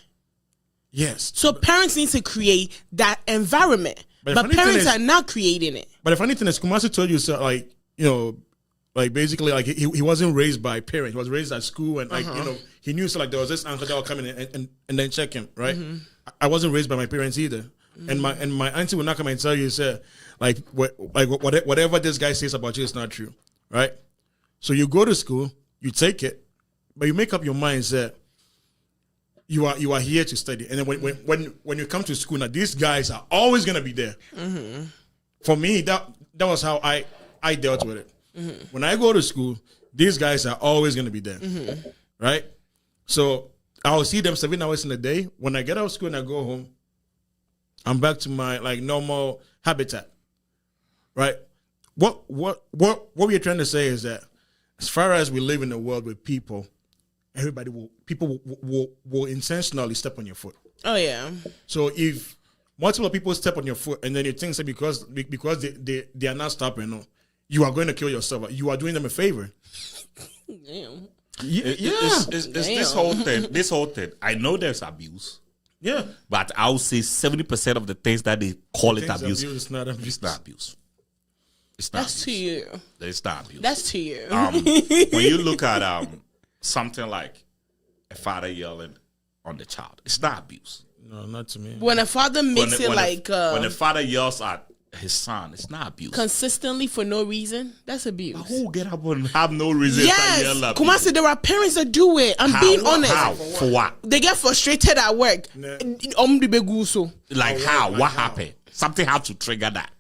Yes. So parents need to create that environment. But parents are not creating it. But if anything, as Kumasi told you, so like, like basically like he wasn't raised by parents. He was raised at school and like, he knew so like there was this uncle that would come in and then check him, right? Mm-hmm. I wasn't raised by my parents either. Mm-hmm. And my auntie would not come and tell you, say, like whatever this guy says about you is not true, right? So you go to school, you take it, but you make up your mind that you are here to study. And then when you come to school, now these guys are always gonna be there. Mm-hmm. For me, that was how I dealt with it. Mm-hmm. When I go to school, these guys are always gonna be there, right? So I'll see them 7 hours in a day. When I get out of school and I go home, I'm back to my like normal habitat, right? What we're trying to say is that as far as we live in a world with people, people will intentionally step on your foot. Oh yeah. So if multiple people step on your foot and then you think that because they are not stopping, no, you are going to kill yourself. You are doing them a favor. Damn. It's this whole thing. I know there's abuse. Yeah. But I would say 70% of the things that they call it abuse. It's not abuse. It's not abuse. It's not That's abuse. to you. It's not abuse. That's to you. When you look at something like a father yelling on the child, it's not abuse. No, not to me. When a father makes when when a father yells at his son, it's not abuse. consistently for no reason, that's abuse. Who will get up and have no reason to Yes, yell at Kumasi, there are parents that do it. I'm being honest. How? For what? They get frustrated at work. Like how? What happened? Something had to trigger that.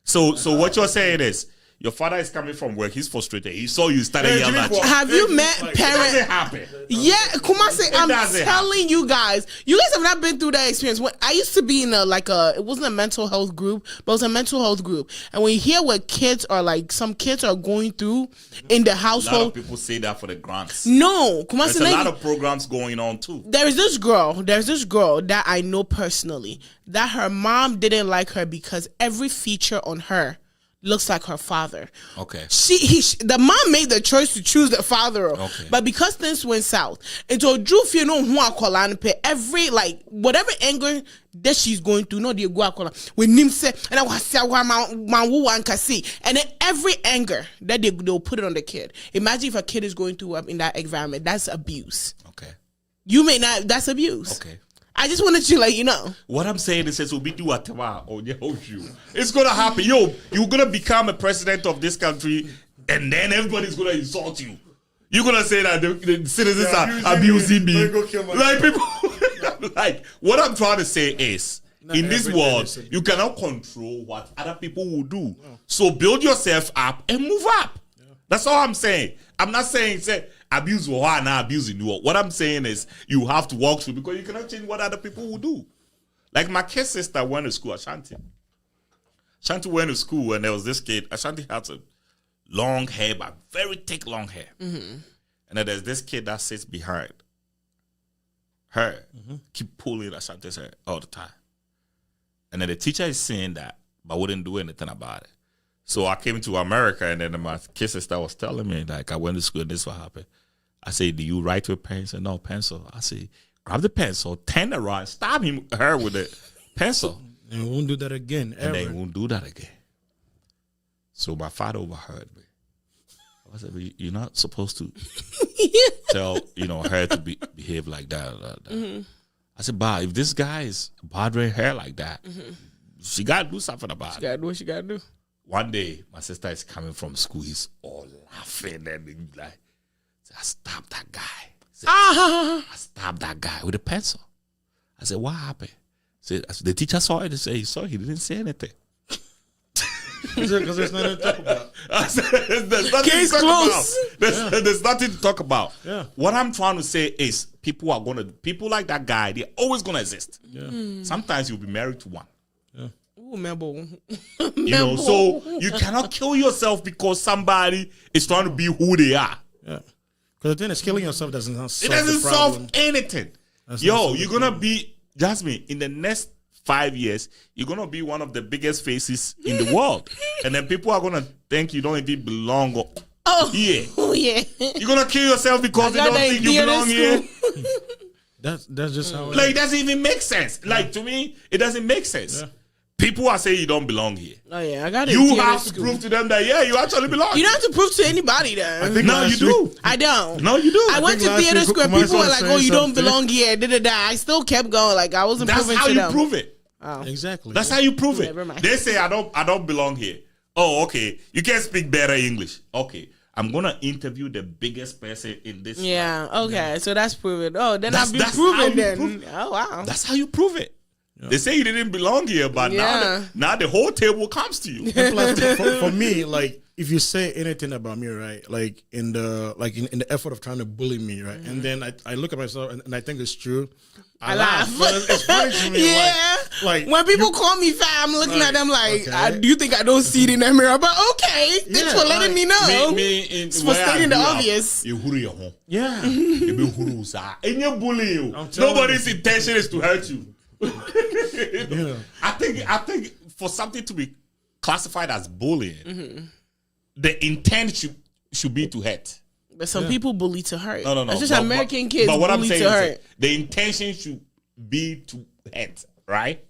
So what you're saying is your father is coming from work. He's frustrated. He saw you started yelling at you. Have you met It parents? doesn't happen. Yeah, Kumasi, I'm doesn't telling you guys have not been through that experience. When I used to be in it wasn't a mental health group, but it was a mental health group. And when you hear what kids are like, some kids are going through in the A lot household. of people say that for the grants. No, Kumasi, There's a lot of programs going on too. there's this girl that I know personally that her mom didn't like her because every feature on her looks like her father. Okay. The mom made the choice to choose the father. Okay. But because things went south, and so Drew every whatever anger that she's going through, no the go when Nim said and I was say and then every anger that they'll put it on the kid. Imagine if a kid is going through in that environment, that's abuse. Okay. You may not, that's abuse. Okay. I just wanted to let you know. What I'm saying is, we'll be do whatever on your you. It's gonna happen. Yo, you're gonna become a president of this country, and then everybody's gonna insult you. You're gonna say that the citizens are abusing me. Like people, like what I'm trying to say is, in this world, you cannot control what other people will do. No. So build yourself up and move up. Yeah. That's all I'm saying. I'm not saying abuse or not abusing you. What I'm saying is you have to walk through because you cannot change what other people will do. Like my kid sister went to school, Ashanti. Ashanti went to school and there was this kid. Ashanti had some long hair, but very thick long hair. Mm-hmm. And then there's this kid that sits behind her, keep pulling Ashanti's hair all the time. And then the teacher is saying that, but wouldn't do anything about it. So I came to America, and then my kid sister was telling me, like, I went to school, and this is what happened. I said, do you write with pen? He said, no, pencil. I said, grab the pencil, turn around, stab her with the pencil. And we won't do that again, ever. And they won't do that again. So my father overheard me. I said, you're not supposed to tell, her to behave like that. Mm-hmm. I said, bah, if this guy is bothering her like that, she got to do something about it. She got to do what she got to do. One day, my sister is coming from school. He's all laughing and like, I stabbed that guy. I stabbed that guy with a pencil. I said, what happened? The teacher saw it and said, he saw it. He didn't say anything. Because there's nothing to talk about. I said, there's nothing Case to talk close. about. There's nothing to talk about. Yeah. What I'm trying to say is people like that guy, they're always going to exist. Yeah. Sometimes you'll be married to one. Ooh, Mebo. So you cannot kill yourself because somebody is trying to be who they are. Yeah. Because the thing is, killing yourself doesn't solve It doesn't the problem. solve anything. You're going to be, Jasmine, in the next 5 years, you're going to be one of the biggest faces in the world. And then people are going to think you don't even belong here. Oh, yeah. You're going to kill yourself because they don't think you belong here. That's just how it Like, it doesn't even make sense. Like, to me, it doesn't make sense. Yeah. People are saying you don't belong here. Oh, yeah. I got it. You have to prove to them that, you actually belong. You don't have to prove to anybody that. No, you do. I don't. No, you do. I went to theater school and people were like, oh, you don't belong here. I still kept going. Like, I wasn't proving to them. That's how you prove it. Oh. Exactly. That's how you prove it. Never mind. They say I don't belong here. Oh, okay. You can't speak better English. Okay. I'm gonna interview the biggest person in this. Yeah. Okay. Yeah. So that's proven. Oh, then I've been that's proven then. Oh wow. That's how you prove it. Yeah. They say you didn't belong here, but now the whole table comes to you. For me, like if you say anything about me, right, like in the effort of trying to bully me, right, and then I look at myself and I think it's true. I laugh. It's funny to me. Yeah. Like when people call me fat, I'm looking at them like, okay. Do you think I don't see it in the mirror? But okay, thanks for letting me know. It's for stating the obvious. Yeah. Nobody's intention is to hurt you. Yeah. I think for something to be classified as bullying, the intent should be to hurt. But some people bully to hurt. No. It's just American kids But what I'm bully saying to is hurt. the intention should be to hurt, right?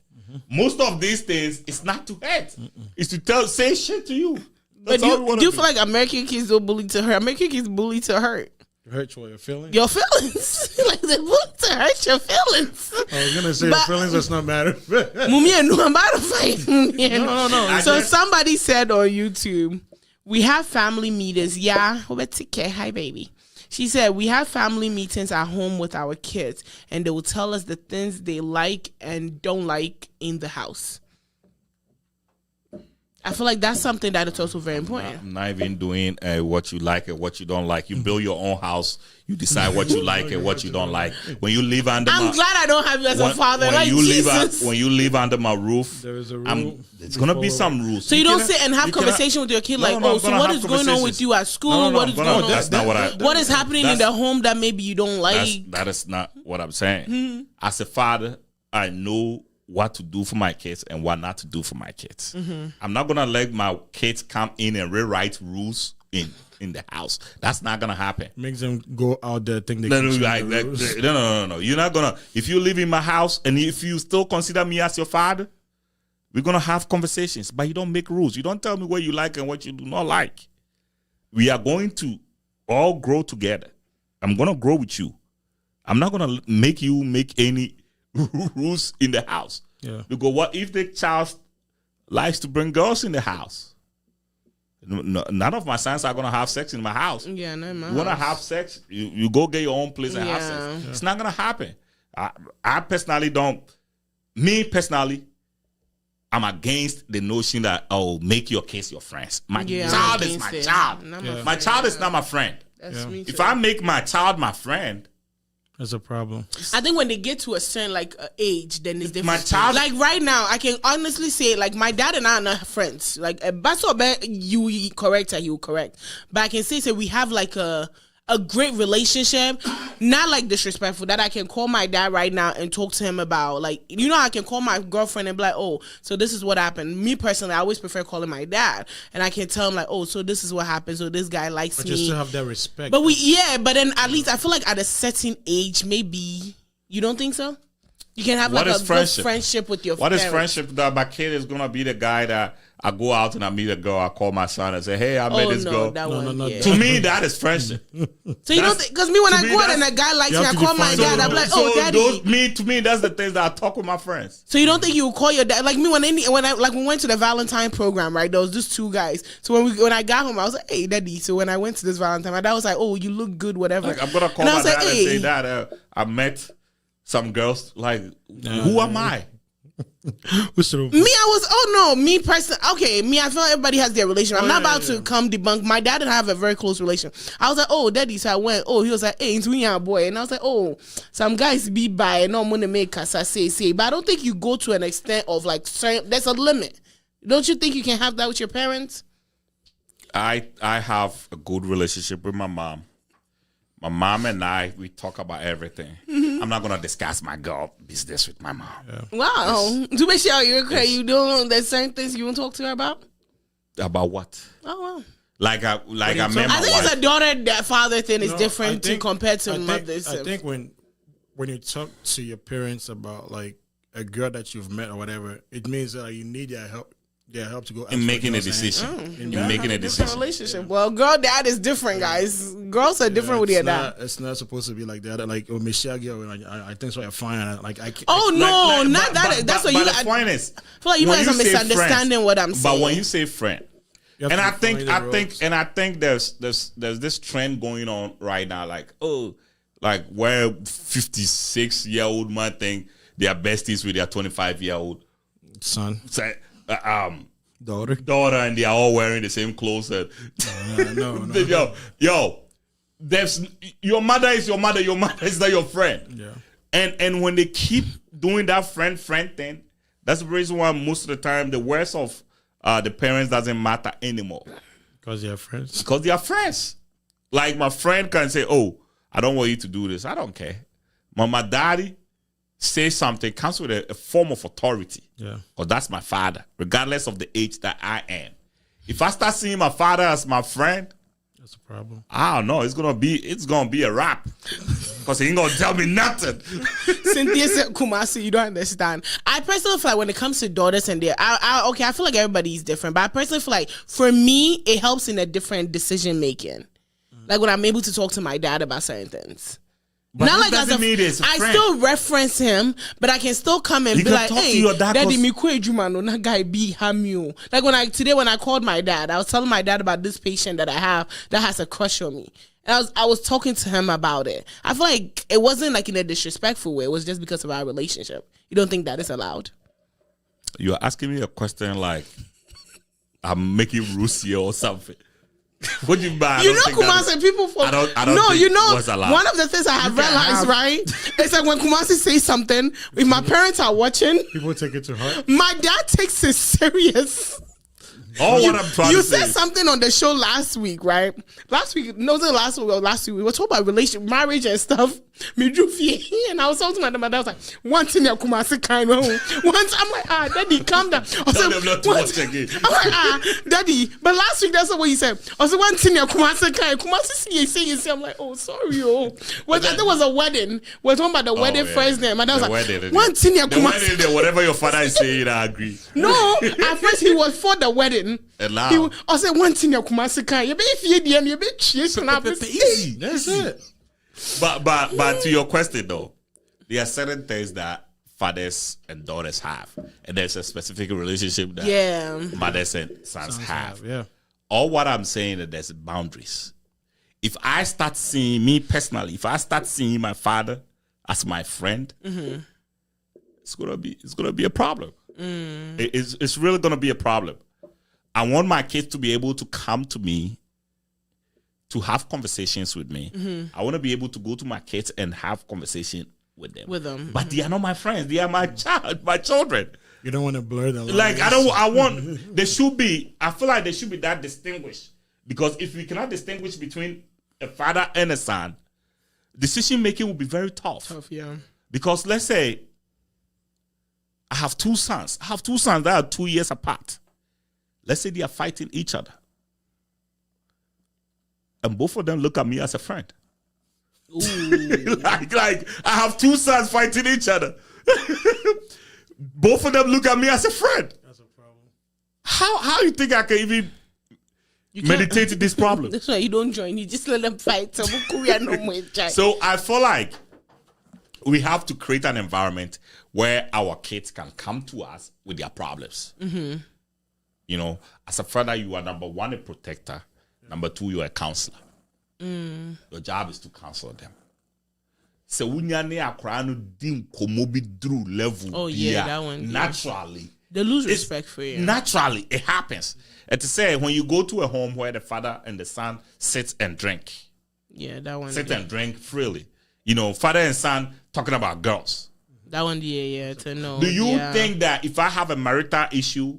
Most of these things, it's not to hurt. It's to say shit to you. But do you feel like American kids don't bully to hurt? American kids bully to hurt. Hurt your feelings? Your feelings. Like they bully to hurt your feelings. I was gonna say your feelings does not matter. Mumia, I'm about to fight. No. So somebody said on YouTube, we have family meetings. Yeah, hi baby. She said we have family meetings at home with our kids, and they will tell us the things they like and don't like in the house. I feel like that's something that is also very important. I'm not even doing what you like and what you don't like. You build your own house. You decide what you like and what you don't like. When you live under I'm glad I don't have you as a father. Like Jesus. When you live under my roof, There is a rule. there's gonna be some rules. So you don't sit and have conversation with your kid like, oh, so what is going on with you at school? What is going on? That's not what I. What is happening in the home that maybe you don't like? That is not what I'm saying. As a father, I know what to do for my kids and what not to do for my kids. I'm not gonna let my kids come in and rewrite rules in the house. That's not gonna happen. Makes them go out there think they No, can no, change like, the rules. no. You're not gonna. If you live in my house and if you still consider me as your father, we're gonna have conversations. But you don't make rules. You don't tell me what you like and what you do not like. We are going to all grow together. I'm gonna grow with you. I'm not gonna make you make any rules in the house. Yeah. Because what if the child likes to bring girls in the house? None of my sons are gonna have sex in my house. Yeah, no, You wanna have sex? You go get your own place and have sex. It's not gonna happen. I personally don't. Me personally, I'm against the notion that make your kids your friends. My child is my child. My child is not my friend. That's me too. If I make my child my friend, That's a problem. I think when they get to a certain age, then it's different. My child, like right now, I can honestly say like my dad and I are not friends. Like that's what you correct or he will correct. But I can say we have like a great relationship, not like disrespectful, that I can call my dad right now and talk to him about, like, you know, I can call my girlfriend and be like, oh, so this is what happened. Me personally, I always prefer calling my dad, and I can tell him like, oh, so this is what happened, so this guy likes But me. you still have that respect. But but then at least I feel like at a certain age, maybe, you don't think so? You can have like a good friendship with your What parents. is friendship? That my kid is gonna be the guy that I go out and I meet a girl, I call my son and say, hey, I met this girl. No. Yeah. To me, that is friendship. So you don't think, because me when I go out and a guy likes me, I call my dad, I'm like, oh, daddy. To me, that's the things that I talk with my friends. So you don't think you would call your dad? Like me when we went to the Valentine program, right? There was just two guys. So when I got home, I was like, hey, daddy. So when I went to this Valentine, my dad was like, oh, you look good, whatever. Like, I'm gonna call my dad and say that I met some girls. Like, who am I? Me personally, okay, me, I feel like everybody has their relationship. I'm not about to come debunk. My dad and I have a very close relation. I was like, oh, daddy, so I went, oh, he was like, hey, it's we boy. And I was like, oh, some guys be by and I'm gonna make us say. But I don't think you go to an extent of like, there's a limit. Don't you think you can have that with your parents? I have a good relationship with my mom. My mom and I, we talk about everything. I'm not gonna discuss my girl business with my mom. Yeah. Wow. To make sure you're okay, you don't. There's certain things you won't talk to her about. About what? Oh wow. Like I met my I think wife. it's a father thing is different compared to mothers. I think when you talk to your parents about like a girl that you've met or whatever, it means that you need their help. To go in making a decision. In making a decision. Relationship. Well, girl, dad is different, guys. Girls are different with their dad. It's not supposed to be like that. Like, oh, Michelle, girl, I think so. I'm fine. Like, I can't. Oh no, not that. That's what you. The point is, I feel like you guys are misunderstanding what I'm saying. But when you say friend, and I think there's this trend going on right now. Like, where 56-year-old man think they are besties with their 25-year-old son. Daughter, and they are all wearing the same clothes. No. Yo, there's your mother is your mother. Your mother is not your friend. Yeah. And when they keep doing that friend thing, that's the reason why most of the time the words of the parents doesn't matter anymore. Because they are friends. Because they are friends. Like my friend can say, "Oh, I don't want you to do this." I don't care. My daddy say something comes with a form of authority. Yeah. Because that's my father, regardless of the age that I am. If I start seeing my father as my friend, That's a problem. I don't know. It's gonna be a wrap. Because he ain't gonna tell me nothing. Cynthia said, Kumasi, you don't understand. I personally feel like when it comes to daughters and I feel like everybody's different, but I personally feel like for me, it helps in a different decision making. Like when I'm able to talk to my dad about certain things. But Not like doesn't mean it's a I friend. still reference him, but I can still come and You be can like, talk to hey, your dad daddy, 'cause- me kwe juma no na guy be hamio. Like when I called my dad, I was telling my dad about this patient that I have that has a crush on me. And I was talking to him about it. I feel like it wasn't like in a disrespectful way. It was just because of our relationship. You don't think that is allowed? You're asking me a question like I'm making rules here or something. What do you mean by You know, Kumasi, people for I don't no, think you know, what's allowed. one of the things I have realized, right? It's like when Kumasi says something, if my parents are watching, People take it to heart. my dad takes it serious. All what I'm trying You to say said is, something on the show last week, right? Last week, no, it wasn't last week or last week. We were talking about marriage and stuff. Me drew fear, and I was talking to my dad. I was like, "One thing, your Kumasi kind of once." I'm like, Daddy, calm down. I tell said, them not to "What?" watch again. I'm like, Daddy. But last week, that's not what you said. I said, "One thing, your Kumasi kind." Kumasi see. I'm like, "Oh, sorry, oh." Well, there was a wedding. We're talking about the wedding yeah. first. Then my dad was The like, wedding, "One thing, your the Kumasi." wedding, whatever your father is saying, I agree. No, at first he was for the wedding. And now- He, I said, one thing, your Kumasi can. You be if you DM, you be chasing up. Easy. That's it. But to your question though, there are certain things that fathers and daughters have, and there's a specific relationship that Yeah. mothers and sons have. Yeah. All what I'm saying is there's boundaries. If I start seeing me personally, if I start seeing my father as my friend, it's gonna be a problem. It's really gonna be a problem. I want my kids to be able to come to me to have conversations with me. I want to be able to go to my kids and have conversation with them. But they are not my friends. They are my children. You don't want to blur the lines. Like I feel like they should be that distinguished. Because if we cannot distinguish between a father and a son, decision making will be very tough. Yeah. Because let's say I have two sons. That are 2 years apart. Let's say they are fighting each other. And both of them look at me as a friend. like I have two sons fighting each other. Both of them look at me as a friend. That's a problem. How you think I can even meditate this problem? That's why you don't join. You just let them fight. So I feel like we have to create an environment where our kids can come to us with their problems. You know, as a father, you are number one, a protector. Number two, you're a counselor. Your job is to counsel them. So when you're near through level, oh yeah, that one. Naturally, they lose respect for you. Naturally, it happens. And to say when you go to a home where the father and the son sit and drink, yeah, that one. Sit and drink freely. You know, father and son talking about girls. That one, yeah, to know. Do you think that if I have a marital issue,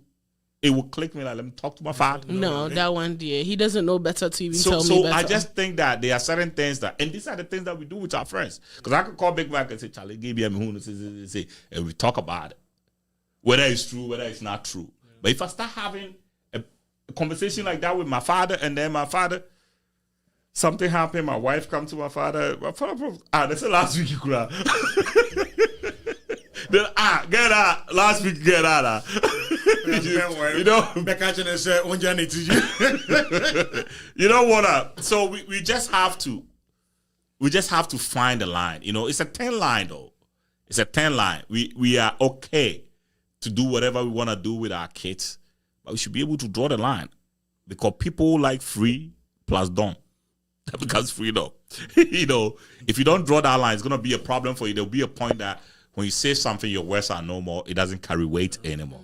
it will click me like, let me talk to my father? No, that one, dear. He doesn't know better to even tell me better. So I just think that there are certain things that, and these are the things that we do with our friends. Because I could call Big Mac and say, Charlie, give me a and we talk about it. Whether it's true, whether it's not true. But if I start having a conversation like that with my father, and then my father, something happened, my wife come to my father, that's the last week you cried. Then get out. Last week, get out. You know, you know what? So we just have to find a line. You know, it's a 10 line though. It's a 10 line. We are okay to do whatever we want to do with our kids, but we should be able to draw the line because people like free plus done. That becomes freedom. You know, if you don't draw that line, it's gonna be a problem for you. There'll be a point that when you say something, your words are no more. It doesn't carry weight anymore.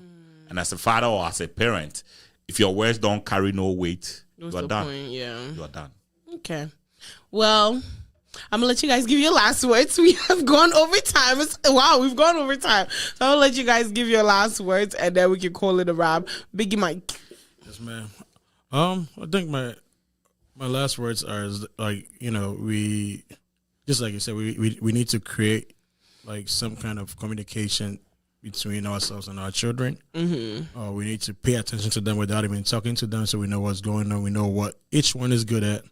And as a father or as a parent, if your words don't carry no weight, you are done. You are done. Okay. Well, I'm gonna let you guys give your last words. We have gone over time. We've gone over time. So I'll let you guys give your last words, and then we can call it a wrap. Biggie Mike. Yes, ma'am. I think my last words are like, you know, we just like you said, we need to create like some kind of communication between ourselves and our children. We need to pay attention to them without even talking to them, so we know what's going on. We know what each one is good at,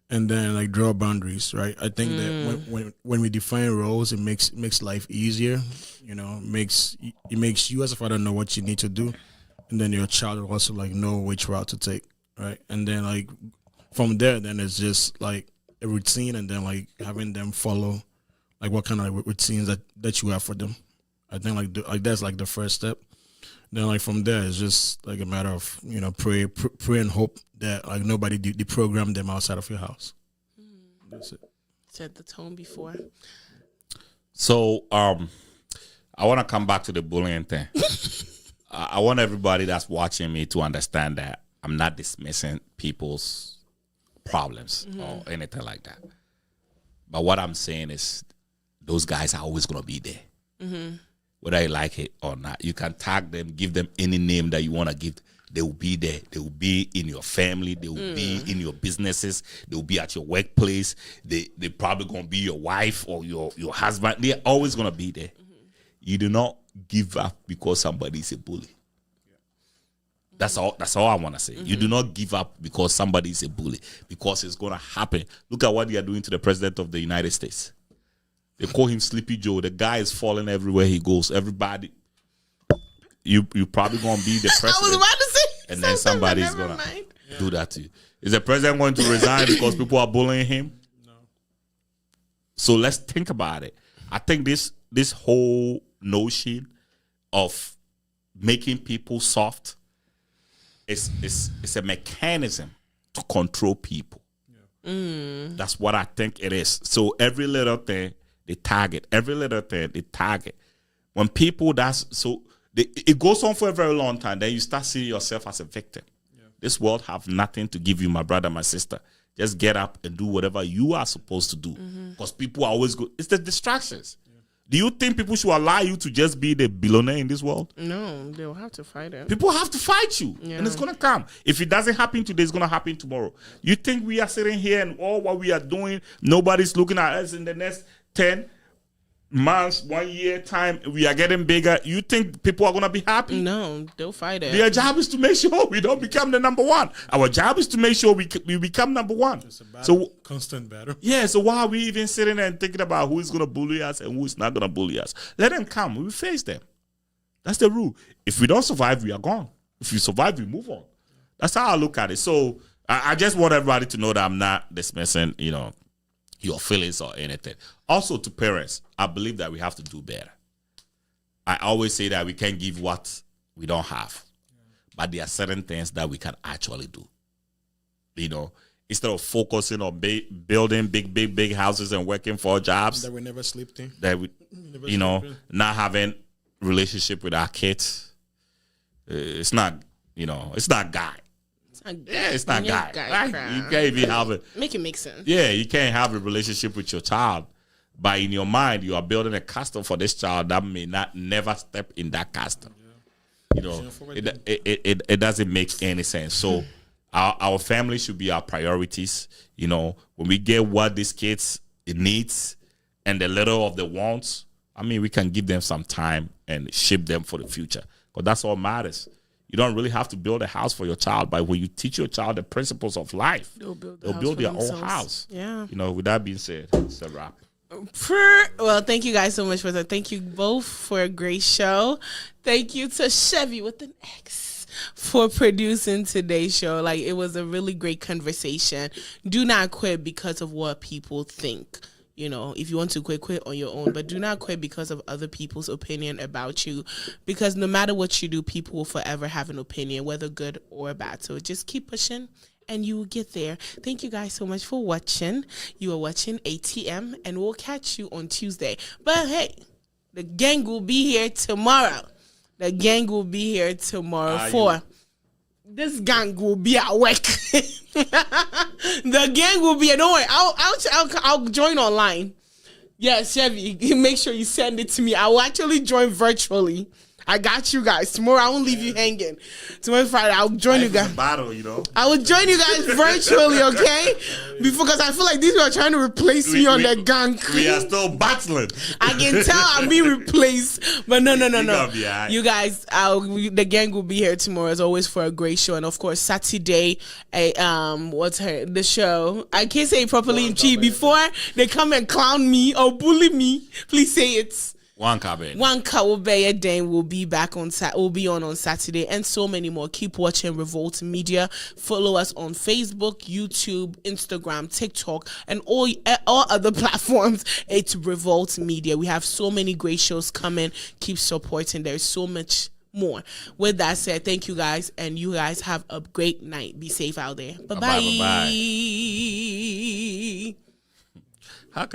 and then like draw boundaries. Right? I think that when we define roles, it makes life easier. You know, it makes you as a father know what you need to do, and then your child will also like know which route to take. Right? And then like from there, then it's just like a routine, and then like having them follow like what kind of routines that you have for them. I think like that's like the first step. Then like from there, it's just like a matter of, you know, pray and hope that like nobody deprogram them outside of your house. That's it. Set the tone before. So I want to come back to the bullying thing. I want everybody that's watching me to understand that I'm not dismissing people's problems or anything like that. But what I'm saying is those guys are always going to be there. Whether you like it or not. You can tag them, give them any name that you want to give. They will be there. They will be in your family. They will be in your businesses. They will be at your workplace. They probably going to be your wife or your husband. They're always going to be there. You do not give up because somebody is a bully. That's all I want to say. You do not give up because somebody is a bully, because it's going to happen. Look at what they are doing to the president of the United States. They call him Sleepy Joe. The guy is falling everywhere he goes. Everybody, you probably going to be the president. I was about to say and then somebody's going to do that to you. Is the president going to resign because people are bullying him? No. So let's think about it. I think this whole notion of making people soft is a mechanism to control people. That's what I think it is. So every little thing they target. Every little thing they target. When people it goes on for a very long time. Then you start seeing yourself as a victim. This world have nothing to give you, my brother, my sister. Just get up and do whatever you are supposed to do. Because people are always good. It's the distractions. Do you think people should allow you to just be the billionaire in this world? No, they'll have to fight it. People have to fight you, and it's going to come. If it doesn't happen today, it's going to happen tomorrow. You think we are sitting here and all what we are doing, nobody's looking at us in the next 10 months, 1 year time, we are getting bigger. You think people are going to be happy? No, they'll fight it. Their job is to make sure we don't become the number one. Our job is to make sure we become number one. It's a battle, so constant battle. Yeah, so why are we even sitting there and thinking about who is going to bully us and who is not going to bully us? Let them come. We will face them. That's the rule. If we don't survive, we are gone. If we survive, we move on. That's how I look at it. So I just want everybody to know that I'm not dismissing, your feelings or anything. Also, to parents, I believe that we have to do better. I always say that we can't give what we don't have. But there are certain things that we can actually do. Instead of focusing on building big houses and working for jobs. That we never sleep in. That we, not having relationship with our kids. It's not guy. It's not guy. Right? You can't even have it. Make it make sense. Yeah, you can't have a relationship with your child, but in your mind, you are building a custom for this child that may never step in that custom. It doesn't make any sense. So our family should be our priorities. When we get what these kids needs and the little of the wants, we can give them some time and shape them for the future. Because that's all matters. You don't really have to build a house for your child, but when you teach your child the principles of life, they'll build their own house. Yeah. With that being said, it's a wrap. Well, thank you guys so much for that. Thank you both for a great show. Thank you to Chevy with an X for producing today's show. It was a really great conversation. Do not quit because of what people think. If you want to quit on your own, but do not quit because of other people's opinion about you, because no matter what you do, people will forever have an opinion, whether good or bad. So just keep pushing and you will get there. Thank you guys so much for watching. You are watching ATM, and we'll catch you on Tuesday. But hey, the gang will be here tomorrow. For this gang will be at work. The gang will be. Don't worry. I'll join online. Yes, Chevy. Make sure you send it to me. I will actually join virtually. I got you guys. Tomorrow I won't leave you hanging. Tomorrow Friday I'll join you guys. Battle, you know. I will join you guys virtually, okay? Because I feel like these people are trying to replace me on the gang. We are still battling. I can tell I'm being replaced, but no. gonna be all right. You guys, the gang will be here tomorrow as always for a great show, and of course Saturday, the show. I can't say it properly in Chi before they come and clown me or bully me. Please say it. One baby. One Kawabaya Dane will be back on Saturday, and so many more. Keep watching Revolt Media. Follow us on Facebook, YouTube, Instagram, TikTok, and all other platforms. It's Revolt Media. We have so many great shows coming. Keep supporting. There's so much more. With that said, thank you guys, and you guys have a great night. Be safe out there. Bye bye. How can